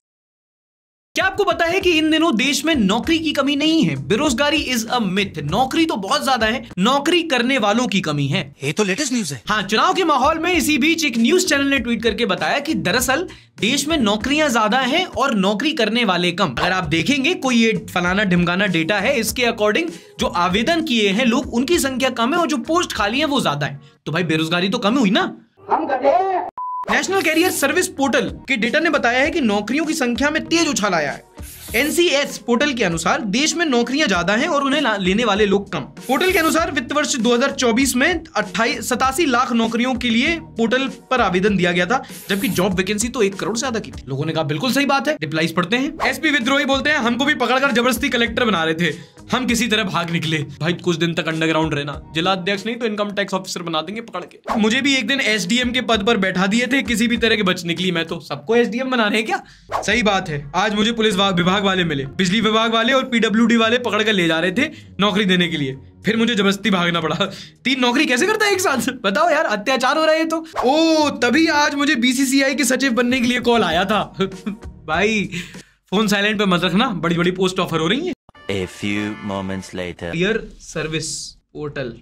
क्या आपको पता है कि इन दिनों देश में नौकरी की कमी नहीं है? बेरोजगारी इज अ मिथ। नौकरी तो बहुत ज्यादा है, नौकरी करने वालों की कमी है। ये तो लेटेस्ट न्यूज है। हाँ, चुनाव के माहौल में इसी बीच एक न्यूज चैनल ने ट्वीट करके बताया कि दरअसल देश में नौकरियां ज्यादा हैं और नौकरी करने वाले कम। अगर आप देखेंगे कोई ये फलाना ढिमकाना डेटा है, इसके अकॉर्डिंग जो आवेदन किए हैं लोग उनकी संख्या कम है और जो पोस्ट खाली है वो ज्यादा है, तो भाई बेरोजगारी तो कम हुई ना। नेशनल कैरियर सर्विस पोर्टल के डेटा ने बताया है कि नौकरियों की संख्या में तेज उछाल आया है। NCS पोर्टल के अनुसार देश में नौकरियां ज्यादा हैं और उन्हें लेने वाले लोग कम। पोर्टल के अनुसार वित्त वर्ष 2024 में 87 लाख नौकरियों के लिए पोर्टल पर आवेदन दिया गया था, जबकि जॉब वैकेंसी तो 1 करोड़ से ज्यादा की थी। लोगों ने कहा बिल्कुल सही बात है। रिप्लाईज पढ़ते हैं। SP विद्रोही बोलते हैं, हमको भी पकड़कर जबरदस्ती कलेक्टर बना रहे थे, हम किसी तरह भाग निकले। भाई कुछ दिन तक अंडरग्राउंड रहना, जिला अध्यक्ष नहीं तो इनकम टैक्स ऑफिसर बना देंगे पकड़ के। मुझे भी एक दिन SDM के पद पर बैठा दिए थे, किसी भी तरह के बच निकली मैं तो। सबको SDM बना रहे हैं क्या? सही बात है। आज मुझे पुलिस विभाग वाले मिले, बिजली विभाग वाले और PWD वाले पकड़ कर ले जा रहे थे नौकरी देने के लिए, फिर मुझे जबरदस्ती भागना पड़ा। 3 नौकरी कैसे करता है एक साथ? बताओ यार, अत्याचार हो रहा है तो। ओ, तभी आज मुझे BCCI के सचिव बनने के लिए कॉल आया था। भाई फोन साइलेंट पे मत रखना, बड़ी बड़ी पोस्ट ऑफर हो रही है। A few moments later. Career service portal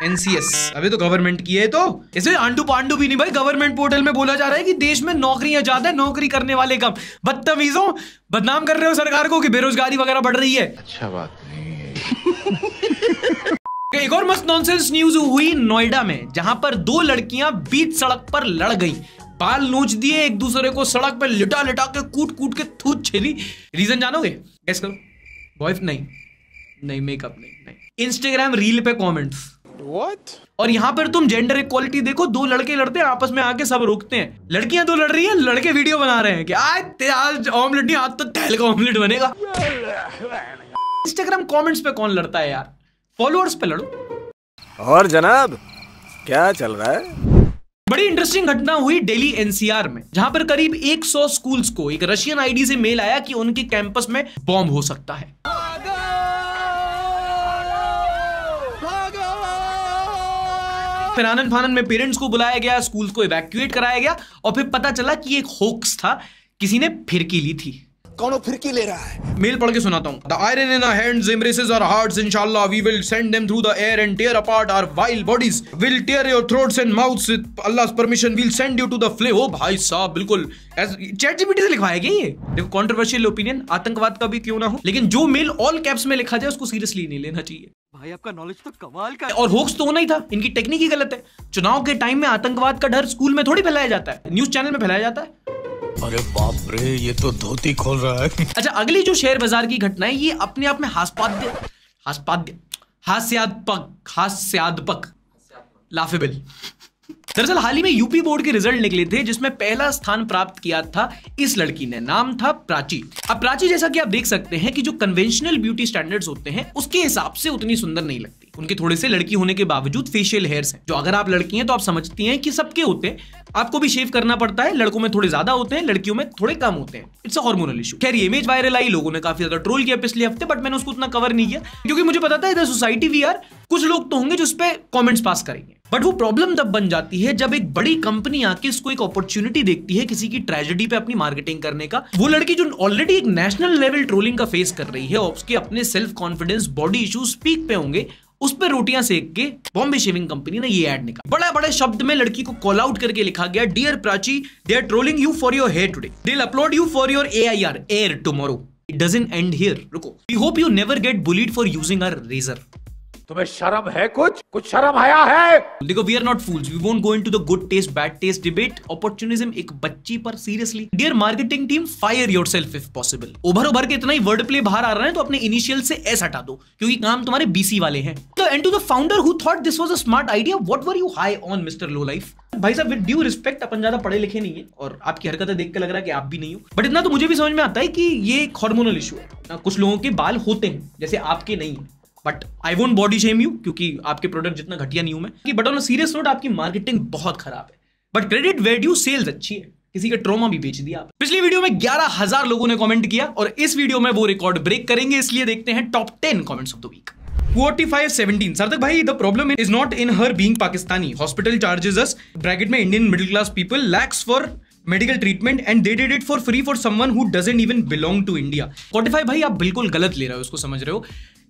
NCS, अबे तो गवर्नमेंट की है, तो इसे आंडू पांडू भी नहीं भाई। गवर्नमेंट पोर्टल में बोला जा रहा है कि देश में नौकरियां ज्यादा है, नौकरी करने वाले कम। बदतमीजों, बदनाम कर रहे हो सरकार को कि बेरोजगारी वगैरह बढ़ रही है। अच्छा बात नहीं है। एक और मस्त नॉनसेंस न्यूज हुई नोएडा में, जहां पर 2 लड़कियां बीच सड़क पर लड़ गई, बाल नोच दिए, एक दूसरे को सड़क पर लिटा लिटा के कूट कूट के थूत छेली। रीजन जानोगे? गेस करो। बॉयफ्रेंड नहीं, मेकअप नहीं, इंस्टाग्राम रील पे कमेंट्स। What? और यहाँ पर तुम जेंडर इक्वालिटी देखो, 2 लड़के लड़ते हैं आपस में, आके सब रोकते हैं। लड़कियां 2 लड़ रही हैं, लड़के वीडियो बना रहे हैं कि आज ऑमलेट नहीं, आज तो तहल का ऑमलेट बनेगा। इंस्टाग्राम कमेंट्स पे कौन लड़ता है यार? फॉलोअर्स पे लड़ो। और जनाब क्या चल रहा है? बड़ी इंटरेस्टिंग घटना हुई दिल्ली NCR में, जहां पर करीब 100 स्कूल्स को एक रशियन आईडी से मेल आया कि उनके कैंपस में बॉम्ब हो सकता है। फिर आनंद फानन में पेरेंट्स को बुलाया गया, स्कूल्स को इवैक्यूएट कराया गया और फिर पता चला कि एक होक्स था, किसी ने फिरकी ली थी। कौन फिरकी ले रहा है? मेल पढ़ के सुनाता हूं। The iron in our hands embraces our hearts. Inshallah, we will send them through the air and tear apart our vile bodies. We'll tear your throats and mouths with Allah's permission. We'll send you to the flame. ओ भाई साहब, बिल्कुल ChatGPT से लिखवाया गया ये। देखो, controversial opinion आतंकवाद का भी क्यों ना हो, लेकिन जो मेल ऑल कैप्स में लिखा जाए उसको सीरियसली नहीं लेना चाहिए। भाई आपका नॉलेज तो कमाल का है। और होक्स तो होना ही था, इनकी टेक्निक ही गलत है। चुनाव के टाइम में आतंकवाद का डर स्कूल में थोड़ी फैलाया जाता है, न्यूज चैनल में फैलाया जाता है। अरे बाप रे, ये तो धोती खोल रहा है। अच्छा, अगली जो शेयर बाजार की घटना है, ये अपने आप में हास्यास्पद लाफेबल। दरअसल हाल ही में यूपी बोर्ड के रिजल्ट निकले थे, जिसमें पहला स्थान प्राप्त किया था इस लड़की ने, नाम था प्राची। अब प्राची, जैसा कि आप देख सकते हैं कि जो कन्वेंशनल ब्यूटी स्टैंडर्ड्स होते हैं उसके हिसाब से उतनी सुंदर नहीं लगती। उनके थोड़े से लड़की होने के बावजूद फेशियल हेयर्स हैं, जो अगर आप लड़की हैं तो आप समझती हैं कि सबके होते हैं, आपको भी शेव करना पड़ता है। लड़कों में थोड़े ज्यादा होते हैं, लड़कियों में थोड़े कम होते हैं। It's a hormonal issue. खैर, ये इमेज वायरल आई, लोगों ने काफी ज्यादा ट्रोल किया पिछले हफ्ते, बट मैंने उसको उतना कवर नहीं किया क्योंकि मुझे पता था इधर सोसाइटी भी यार कुछ लोग तो होंगे जो उस पर कमेंट्स पास करेंगे। बट वो प्रॉब्लम तब बन जाती है जब एक बड़ी कंपनी आके इसको एक अपॉर्चुनिटी देखती है किसी की ट्रेजेडी पे अपनी मार्केटिंग करने का। वो लड़की जो ऑलरेडी एक नेशनल लेवल ट्रोलिंग का फेस कर रही है और उसके अपने self confidence body issues peak पे होंगे, उस पर रोटियां सेक के बॉम्बे शेविंग कंपनी ने ये ऐड निकाला। बड़ा बड़े शब्द में लड़की को कॉल आउट करके लिखा गया, dear Prachi, they are trolling you for your hair today, they will upload you for your AIR air tomorrow. It doesn't end here, रुको। We hope you never get bullied for using our razor. तुम्हें शर्म है? कुछ शर्म आया है? देखो, we are not fools, we won't go into the good taste bad taste debate. Opportunism एक बच्ची पर seriously. Dear marketing team, fire yourself if possible. उभर के इतना ही वर्ड प्ले बाहर आ रहा है तो अपने इनिशियल से एस हटा दो, क्योंकि काम तुम्हारे BC वाले हैं। तो and to the founder who thought this was a smart idea, what were you high on mister low life? भाई साहब, विद ड्यू रिस्पेक्ट, अपन ज्यादा पढ़े लिखे नहीं है और आपकी हरकतें देख के लग रहा है कि आप भी नहीं हो, बट इतना तो मुझे भी समझ में आता है कि ये एक हार्मोनल इशू है। कुछ लोगों के बाल होते हैं जैसे आपके नहीं है, but I won't body shame you, क्योंकि आपके प्रोडक्ट जितना घटिया नहीं हूं मैं। But on a serious note, आपकी मार्केटिंग बहुत खराब है, but credit where due, sales अच्छी है। किसी का ट्रॉमा भी बेच दिया आप। पिछली वीडियो में 11,000 लोगों ने कमेंट किया और इस वीडियो में वो रिकॉर्ड ब्रेक करेंगे, इसलिए देखते हैं top 10 comments of the week. 4517 Sarthak भाई, the problem is not in her being Pakistani, hospital charges us bracket में Indian middle class people lacks for medical treatment and they did it for free for someone who doesn't even belong to India. 45 भाई, आप बिल्कुल गलत ले रहे हो, उसको समझ रहे हो।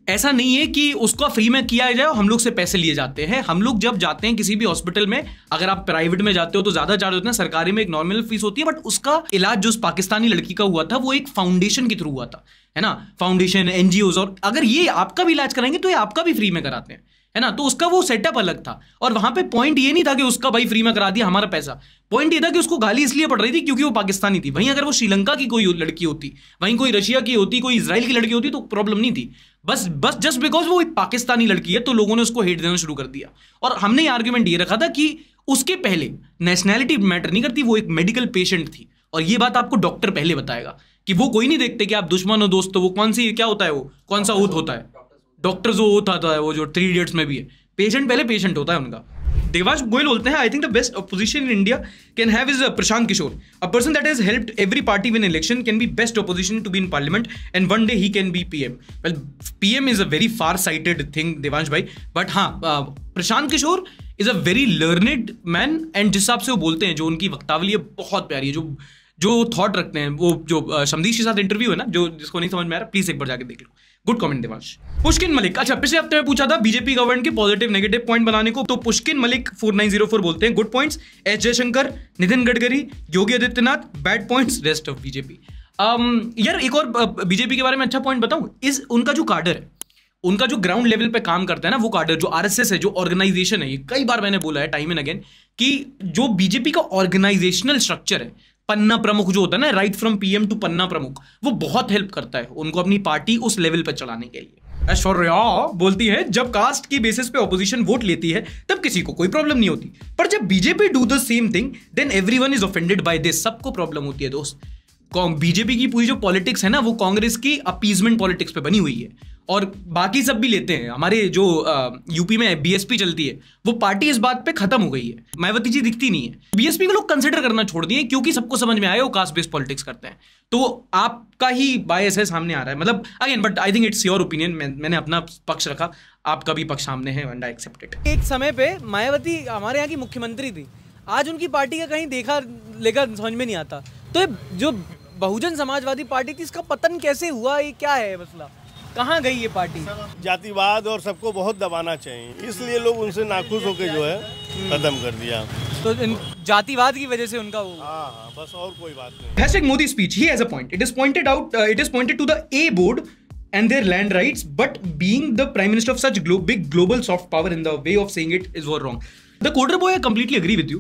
ऐसा नहीं है कि उसको फ्री में किया जाए, हम लोग से पैसे लिए जाते हैं। हम लोग जब जाते हैं किसी भी हॉस्पिटल में, अगर आप प्राइवेट में जाते हो तो ज्यादा चार्ज होते हैं, सरकारी में एक नॉर्मल फीस होती है, बट उसका इलाज जो उस पाकिस्तानी लड़की का हुआ था वो एक फाउंडेशन के थ्रू हुआ था, है ना, फाउंडेशन, NGOs। और अगर ये आपका भी इलाज कराएंगे तो ये आपका भी फ्री में कराते हैं, है ना, तो उसका वो सेटअप अलग था। और वहां पे पॉइंट ये नहीं था कि उसका भाई फ्री में करा दिया हमारा पैसा, पॉइंट ये था कि उसको गाली इसलिए पड़ रही थी क्योंकि वो पाकिस्तानी थी। वहीं अगर वो श्रीलंका की कोई लड़की होती, वहीं कोई रशिया की होती, कोई इजराइल की लड़की होती तो प्रॉब्लम नहीं थी। बस जस्ट बिकॉज वो एक पाकिस्तानी लड़की है तो लोगों ने उसको हेट देना शुरू कर दिया। और हमने आर्ग्यूमेंट ये रखा था कि उसके पहले नेशनैलिटी मैटर नहीं करती, वो एक मेडिकल पेशेंट थी। और ये बात आपको डॉक्टर पहले बताएगा कि वो कोई नहीं देखते कि आप दुश्मन हो दोस्त हो, वो कौन सी क्या होता है, वो कौन सा ओथ होता है, डॉक्टर जो ओथ आता है वो जो 3 Idiots में भी है, पेशेंट पहले पेशेंट होता है उनका। देवांश गोयल बोलते हैं, I think the best opposition in India can have is Prashant Kishore, a person that has helped every party win election, can be best opposition to be in parliament and one day he can be PM. Well, PM is a very far sighted thing Devansh भाई, but हाँ, Prashant Kishor is a very learned man and जिस हिसाब से वो बोलते हैं, जो उनकी वक्तावली है बहुत प्यारी है, जो थॉट रखते हैं, वो जो शमदीश के साथ इंटरव्यू है ना, जो जिसको नहीं समझ में आ रहा प्लीज एक बार जाके देख लो। Good comment Devansh. पुष्किन मलिक, अच्छा पिछले हफ्ते में पूछा था बीजेपी गवर्नमेंट के पॉजिटिव नेगेटिव पॉइंट बनाने को, तो पुष्किन मलिक 4904 बोलते हैं good points S Jaishankar, Nitin Gadkari, Yogi Adityanath, bad points rest of BJP. यार एक और बीजेपी के बारे में अच्छा पॉइंट बताऊं, इस उनका जो कार्डर है, उनका जो ग्राउंड लेवल पे काम करता है ना, वो कार्डर जो RSS है, जो ऑर्गेनाइजेशन है, ये कई बार मैंने बोला है टाइम एंड अगेन कि जो बीजेपी का ऑर्गेनाइजेशनल स्ट्रक्चर है, पन्ना प्रमुख जो होता है ना, राइट फ्रॉम PM टू पन्ना प्रमुख, वो बहुत हेल्प करता है उनको अपनी पार्टी उस लेवल पर चलाने के लिए। ऐश्वर्या बोलती है, जब कास्ट की बेसिस पे ऑपोजिशन वोट लेती है तब किसी को कोई प्रॉब्लम नहीं होती, पर जब BJP do the same thing then everyone is offended by this. सबको प्रॉब्लम होती है दोस्त। बीजेपी की पूरी जो पॉलिटिक्स है ना, वो कांग्रेस की अपीजमेंट पॉलिटिक्स पे बनी हुई है, और बाकी सब भी लेते हैं। हमारे जो यूपी में BSP चलती है, वो पार्टी इस बात पे खत्म हो गई है, मायावती जी दिखती नहीं है। BSP को लोग कंसिडर करना छोड़ दिए क्योंकि सबको समझ में आया वो कास्ट बेस्ड पॉलिटिक्स करते हैं। तो आपका ही बायस है, सामने आ रहा है, मतलब again, but I think it's your opinion. मैंने अपना पक्ष रखा, आपका भी पक्ष सामने है एंड आई एक्सेप्ट इट। एक समय पे मायावती हमारे यहाँ की मुख्यमंत्री थी, आज उनकी पार्टी का कहीं देखा लेकर समझ में नहीं आता। तो जो बहुजन समाजवादी पार्टी थी, इसका पतन कैसे हुआ, ये क्या है मसला, कहाँ गई ये पार्टी? जातिवाद और सबको बहुत दबाना चाहिए, इसलिए लोग उनसे नाखुश होकर जो है खत्म कर दिया। तो जातिवाद की वजह से उनका वो, हाँ, बस और कोई बात नहीं। #Modi speech, he has a point. It is pointed to the A board and their land rights, but being the prime minister of such big global soft power in the way of saying it is wrong. The coder boy, I completely agree with you.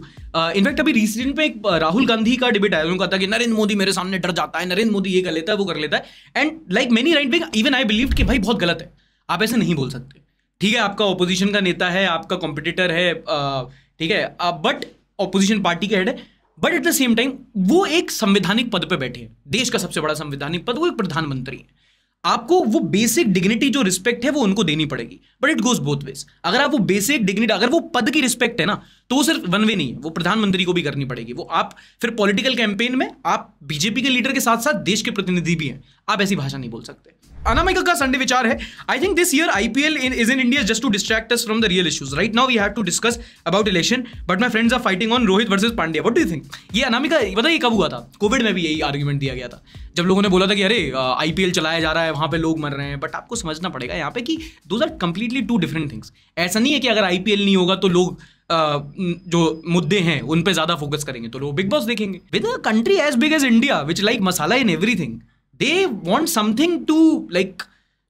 In fact अभी recent में एक राहुल गांधी का debate आया, उन्होंने कहा था कि नरेंद्र मोदी मेरे सामने डर जाता है, नरेंद्र मोदी ये कर लेता है, वो कर लेता है, and like many right wing even I believe कि भाई बहुत गलत है, आप ऐसे नहीं बोल सकते। ठीक है, आपका ऑपोजिशन का नेता है, आपका कॉम्पिटिटर है, ठीक है, बट ऑपोजिशन पार्टी का हेड है, but at the same time वो एक संवैधानिक पद पे बैठे हैं, देश का सबसे बड़ा संवैधानिक पद, वो एक प्रधानमंत्री है। आपको वो बेसिक डिग्निटी जो रिस्पेक्ट है वो उनको देनी पड़ेगी, but it goes both ways. अगर आप वो बेसिक डिग्निटी, अगर वो पद की रिस्पेक्ट है ना, तो वो सिर्फ वन वे नहीं है, वो प्रधानमंत्री को भी करनी पड़ेगी। वो आप फिर पॉलिटिकल कैंपेन में आप बीजेपी के लीडर के साथ साथ देश के प्रतिनिधि भी हैं, आप ऐसी भाषा नहीं बोल सकते। अनामिका का संडे विचार है, I think this year IPL is in India just to distract us from the real issues. Right now we have to discuss about election, but my friends are fighting on Rohit versus Pandya. What do you think? ये अनामिका पता है ये कब हुआ था? Covid में भी यही आर्ग्यूमेंट दिया गया था, जब लोगों ने बोला था कि अरे IPL चलाया जा रहा है, वहां पे लोग मर रहे हैं. बट आपको समझना पड़ेगा यहाँ पे कि those are completely two different things. ऐसा नहीं है कि अगर IPL नहीं होगा तो लोग जो मुद्दे हैं उन पे ज्यादा फोकस करेंगे, तो लोग बिग बॉस देखेंगे. With a country as big as India which like masala in everything, they want something to like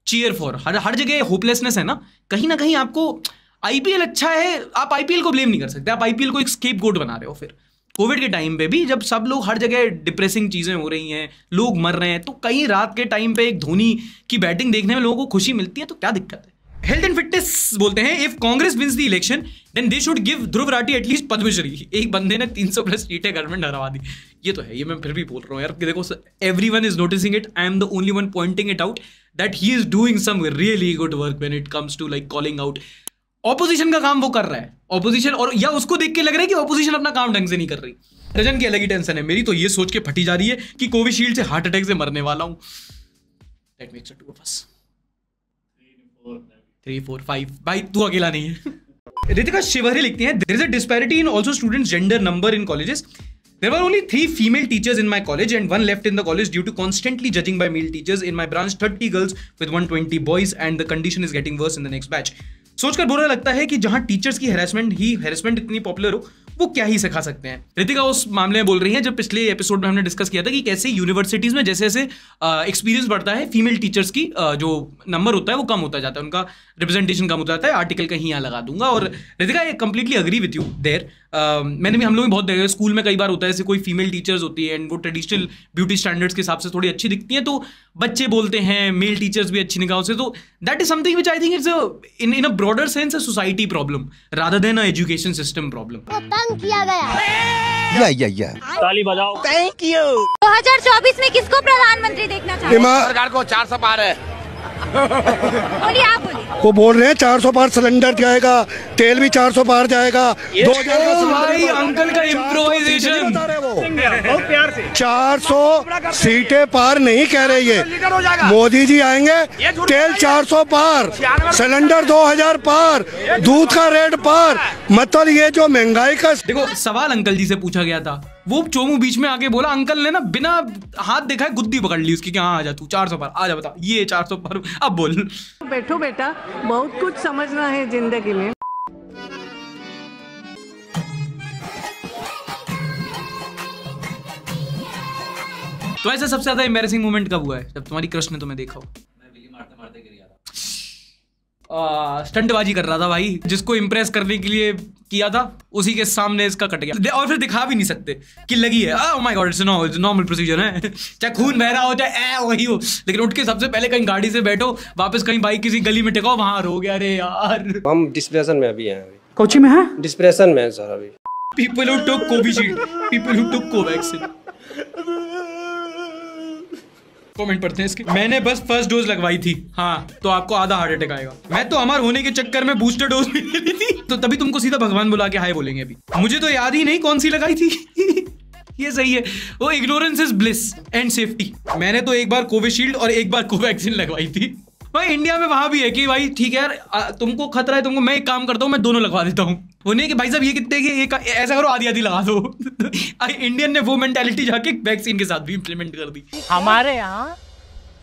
cheer for. हर जगह होपलेसनेस है ना कहीं आपको. IPL अच्छा है, आप IPL को ब्लेम नहीं कर सकते, आप IPL को एक स्केपगोट बना रहे हो. फिर कोविड के टाइम पे भी जब सब लोग हर जगह डिप्रेसिंग चीजें हो रही हैं, लोग मर रहे हैं, तो कहीं रात के टाइम पे एक धोनी की बैटिंग देखने में लोगों को खुशी मिलती है, तो क्या दिक्कत है? हेल्थ एंड फिटनेस बोलते हैं, if Congress wins the election then they should give Dhruv Rathee at least Padma Shri. एक बंदे ने 300+ सीटें गवर्नमेंट हरवा दी. ये तो है, ये मैं फिर भी बोल रहा हूँ यार कि देखो everyone is noticing it, I am the only one pointing it out that he is doing some really good work when it comes to like calling out. Opposition का काम वो कर रहा है, ऑपोजिशन, और या उसको देख के लग रहा है कि ऑपोजिशन अपना काम ढंग से नहीं कर रही. रजन की अलग ही टेंशन है, मेरी तो ये सोच के फटी जा रही है कि कोविशील्ड से हार्ट अटैक से मरने वाला हूं. That makes it 2 of us. 3, 4, 5. भाई तू अकेला नहीं है. रितिका शिवहरी लिखती हैं, there is a disparity in also students gender number in colleges. There were only 3 female teachers in my college and 1 left in the college due to constantly judging by male teachers. In my branch 30 girls with 120 boys and the condition is getting worse in the next batch. सोचकर बुरा लगता है कि जहां teachers की harassment इतनी popular हो, वो क्या ही सिखा सकते हैं. रितिका उस मामले में बोल रही है जब पिछले एपिसोड में हमने डिस्कस किया था कि कैसे यूनिवर्सिटीज में जैसे जैसे एक्सपीरियंस बढ़ता है, फीमेल टीचर्स की जो नंबर होता है वो कम होता जाता है, उनका रिप्रेजेंटेशन कम होता जाता है. आर्टिकल कहीं यहाँ लगा दूंगा. और Ritika I completely agree with you there. मैंने भी, हम लोग भी बहुत देखा, स्कूल में कई बार होता है ऐसे कोई फीमेल टीचर्स होती है एंड वो ट्रेडिशनल ब्यूटी स्टैंडर्ड्स के हिसाब से थोड़ी अच्छी दिखती हैं, तो बच्चे बोलते हैं मेल टीचर्स भी अच्छी निगाहों से. तो that is something which I think it's in a broader sense a society problem rather than a education system problem. तंग किया गया. या ताली बजाओ. Thank you. 2024 में किसको प्रधानमंत्री देखना चाहते हैं? सरकार को 400 पार है. बोलिए, आप बोलिए. वो बोल रहे हैं 400 पार सिलेंडर जाएगा, तेल भी 400 पार जाएगा, 2000 का भाई अंकल का इम्प्रोवाइजेशन. 400 सीटें पार नहीं कह रहे ये. मोदी जी आएंगे, तेल 400 पार, सिलेंडर 2000 पार, दूध का रेट पार. मतलब ये जो महंगाई का. देखो सवाल अंकल जी से पूछा गया था, वो चोमू बीच में आके बोला, अंकल ने ना बिना हाथ देखा है गुद्दी पकड़ ली उसकी कि हाँ आ जा तू 400 पार, आ जा बता ये 400 पार. अब बोल. बैठो बेटा, बहुत कुछ समझना है जिंदगी में. तो ऐसा सबसे ज्यादा एम्बैरेसिंग मोमेंट कब हुआ है जब तुम्हारी क्रश ने तुम्हें देखा हो? स्टंटबाजी कर रहा था भाई, जिसको इंप्रेस करने के लिए किया था उसी के सामने इसका कट गया, और फिर दिखा भी नहीं सकते कि लगी है. Oh my God, it's normal procedure है, चाहे खून बह रहा हो चाहे वही हो, लेकिन उठ के सबसे पहले कहीं गाड़ी से बैठो, वापस कहीं बाइक किसी गली में टिकाओ, वहां रो गया. अरे यार हम डिस्प्रेशन में अभी हैं. कोची में है? डिस्प्रेशन में है सर अभी. People who took Covishield, people who took Covaxin. Comment पढ़ते हैं इसके. मैंने बस फर्स्ट डोज लगवाई थी. हाँ तो आपको आधा हार्ट अटैक आएगा. मैं तो अमर होने के चक्कर में बूस्टर डोज भी ले ली थी, तो तभी तुमको सीधा भगवान बुला के हाय बोलेंगे. अभी मुझे तो याद ही नहीं कौन सी लगाई थी. ये सही है, वो ignorance is bliss and safety. मैंने तो एक बार कोविशील्ड और एक बार कोवैक्सीन लगवाई थी. भाई इंडिया में वहां भी है कि भाई ठीक है यार, तुमको खतरा है तुमको, मैं एक काम करता हूँ, मैं दोनों लगवा देता हूँ. वो नहीं कि भाई साहब ये कितने की, ऐसा करो आधी आधी लगा दो. इंडियन ने वो मेंटालिटी जाके वैक्सीन के साथ भी इंप्लीमेंट कर दी. हमारे यहाँ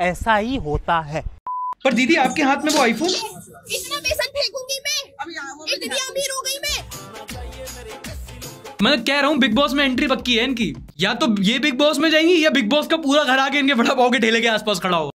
ऐसा ही होता है. पर दीदी आपके हाथ में वो आईफोन. इतना बेसन फेंकूंगी मैं, इतनी अमीर हो गई मैं कह रहा हूँ बिग बॉस में एंट्री पक्की है इनकी. या तो ये बिग बॉस में जाएंगी या बिग बॉस का पूरा घर आके इनके बड़ा पाव के ठेले के आसपास खड़ा होगा.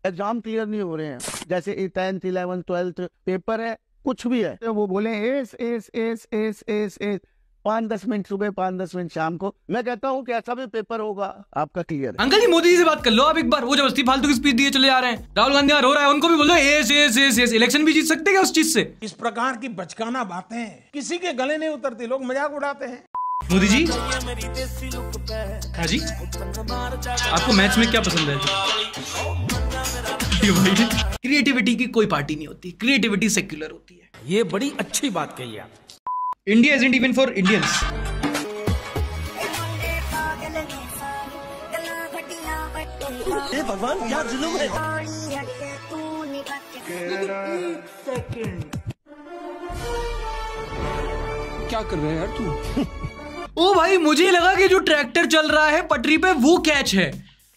एग्जाम क्लियर नहीं हो रहे हैं, जैसे 10th 11th 12th पेपर है, कुछ भी है तो वो बोले S S S S S S 5-10 minute सुबह 5-10 मिनट शाम को. मैं कहता हूँ कि ऐसा भी पेपर होगा आपका क्लियर. अंकल जी मोदी जी से बात कर लो आप एक बार. वो जबरदस्ती फालतू की स्पीच दिए चले जा रहे हैं. राहुल गांधी रो रहा है, उनको भी बोलो S S S S. Election भी जीत सकते हैं उस चीज से. इस प्रकार की बचकाना बातें किसी के गले नहीं उतरती, लोग मजाक उड़ाते हैं. मोदी जी. हाँ जी, आपको मैच में क्या पसंद है? क्रिएटिविटी की कोई पार्टी नहीं होती, क्रिएटिविटी सेक्युलर होती है. ये बड़ी अच्छी बात कही आप. India isn't even for Indians. भगवान क्या जुल्म है. क्या कर रहे हैं यार तू? ओ भाई, मुझे लगा कि जो ट्रैक्टर चल रहा है पटरी पे वो कैच है।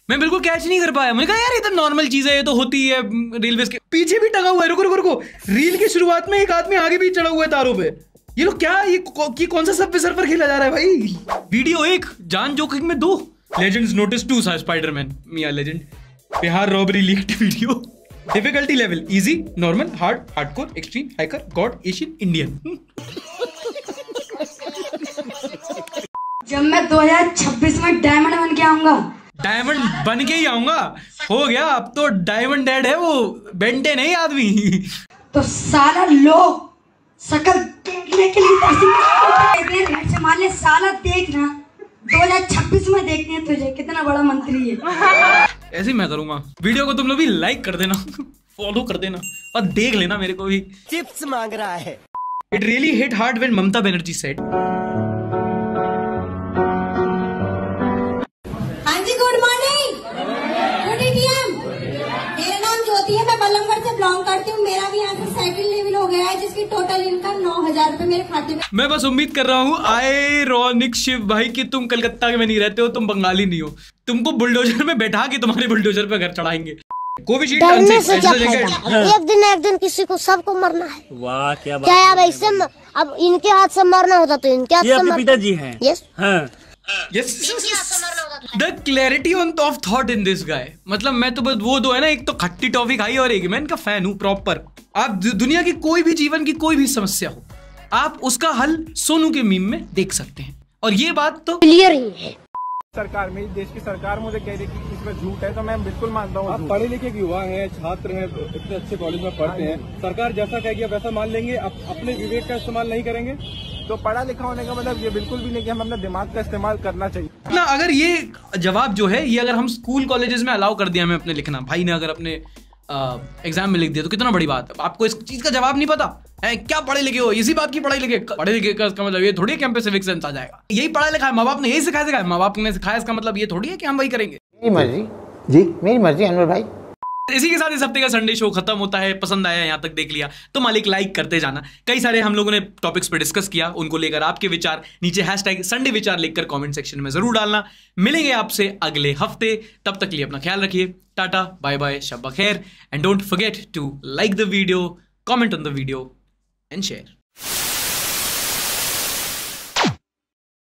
मैं बिल्कुल कैच नहीं कर पाया। मैंने कहा यार ये तो नॉर्मल चीज है, ये तो होती है रेलवे के पीछे भी टंगा हुआ है। रुको रुको रुको, रील की शुरुआत में एक आदमी आगे भी चढ़ा हुआ है तारों पे। ये लोग क्या, ये कौन सा सबवे सर्फर खेला जा रहा है भाई? वीडियो 1, जान जोकिंग में 2, लेजेंड्स नोटिस 2 स्पाइडरमैन मिया legend, Bihar robbery leaked video. Difficulty level easy, normal, hard, hardcore, extreme, hiker, god, Asian, Indian. जब मैं 2026 में डायमंड बन के आऊंगा, डायमंड बन के ही आऊंगा। हो गया, अब तो डायमंड डेड है वो, बेंटे नहीं आदमी। तो सारा लोग शकल देखने के लिए से मान ले, साला देखना 2026 में देखते हैं तुझे कितना बड़ा मंत्री है। ऐसे ही मैं करूंगा। वीडियो को तुम लोग भी लाइक कर देना, फॉलो कर देना और देख लेना मेरे को भी। चिप्स मांग रहा है। It really hit hard when Mamata Banerjee said, हाँ जी, गुड मॉर्निंग, गुड ईवीएम। मेरा नाम ज्योति है, मैं बल्लमगढ़ से बिलोंग करती हूँ। मेरा भी यहाँ से सेकंड लेवल हो गया है, जिसकी टोटल इनकम 9,000 रुपए मेरे खाते में। मैं बस उम्मीद कर रहा हूँ आयरॉनिक शिव भाई कि तुम कलकत्ता में नहीं रहते हो, तुम बंगाली नहीं हो। तुमको बुलडोजर में बैठा के तुम्हारे बुलडोजर पे घर चढ़ाएंगे। डरने से क्या फायदा? एक दिन किसी को सबको मरना है। वाह क्या बात। क्या यार, इससे अब इनके हाथ से मरना होता तो इनके हाथ से पिताजी हैं। Yes the clarity of thought in this guy. मतलब मैं तो बस वो दो है ना, एक तो खट्टी टॉफी खाई और एक मैं इनका फैन हूँ प्रॉपर। आप दुनिया की कोई भी जीवन की कोई भी समस्या हो, आप उसका हल सोनू के मीम में देख सकते हैं, और ये बात तो क्लियर ही है। सरकार, मेरी देश की सरकार मुझे कह रही है कि इसमें झूठ है, तो मैं बिल्कुल मानता हूँ। आप पढ़े लिखे युवा हैं, छात्र हैं, इतने अच्छे कॉलेज में पढ़ते हैं, सरकार जैसा कहेगी वैसा मान लेंगे, अपने विवेक का इस्तेमाल नहीं करेंगे। तो पढ़ा लिखा होने का मतलब ये बिल्कुल भी नहीं कि हम अपने दिमाग का इस्तेमाल करना चाहिए ना। अगर ये जवाब जो है, ये अगर हम स्कूल कॉलेजेस में अलाउ कर दिया हमें अपने लिखना, भाई ने अगर अपने एग्जाम में लिख दिया तो कितना बड़ी बात है। आपको इस चीज का जवाब नहीं पता है, क्या पढ़े लिखे हो, इसी बात की पढ़े लिखे का इसका मतलब ये थोड़ी है कि हम पे सिविक सेंस आ जाएगा। यही पढ़ा लिखा है, माँ बाप ने यही सिखाया, माँ बाप ने सिखाया, इसका मतलब ये थोड़ी है कि हम वही करेंगे। मेरी मर्जी जी, मेरी मर्जी अनवर भाई। इसी के साथ इस हफ्ते का संडे शो खत्म होता है। पसंद आया यहाँ तक देख लिया तो मालिक लाइक करते जाना। कई सारे हम लोगों ने टॉपिक्स पे डिस्कस किया, उनको लेकर आपके विचार नीचे #संडे विचार लिखकर कमेंट सेक्शन में जरूर डालना। मिलेंगे आपसे अगले हफ्ते, तब तक के लिए अपना ख्याल रखिए। टाटा, बाय बाय, शब बखैर, and don't forget to like the video, comment on the video and share.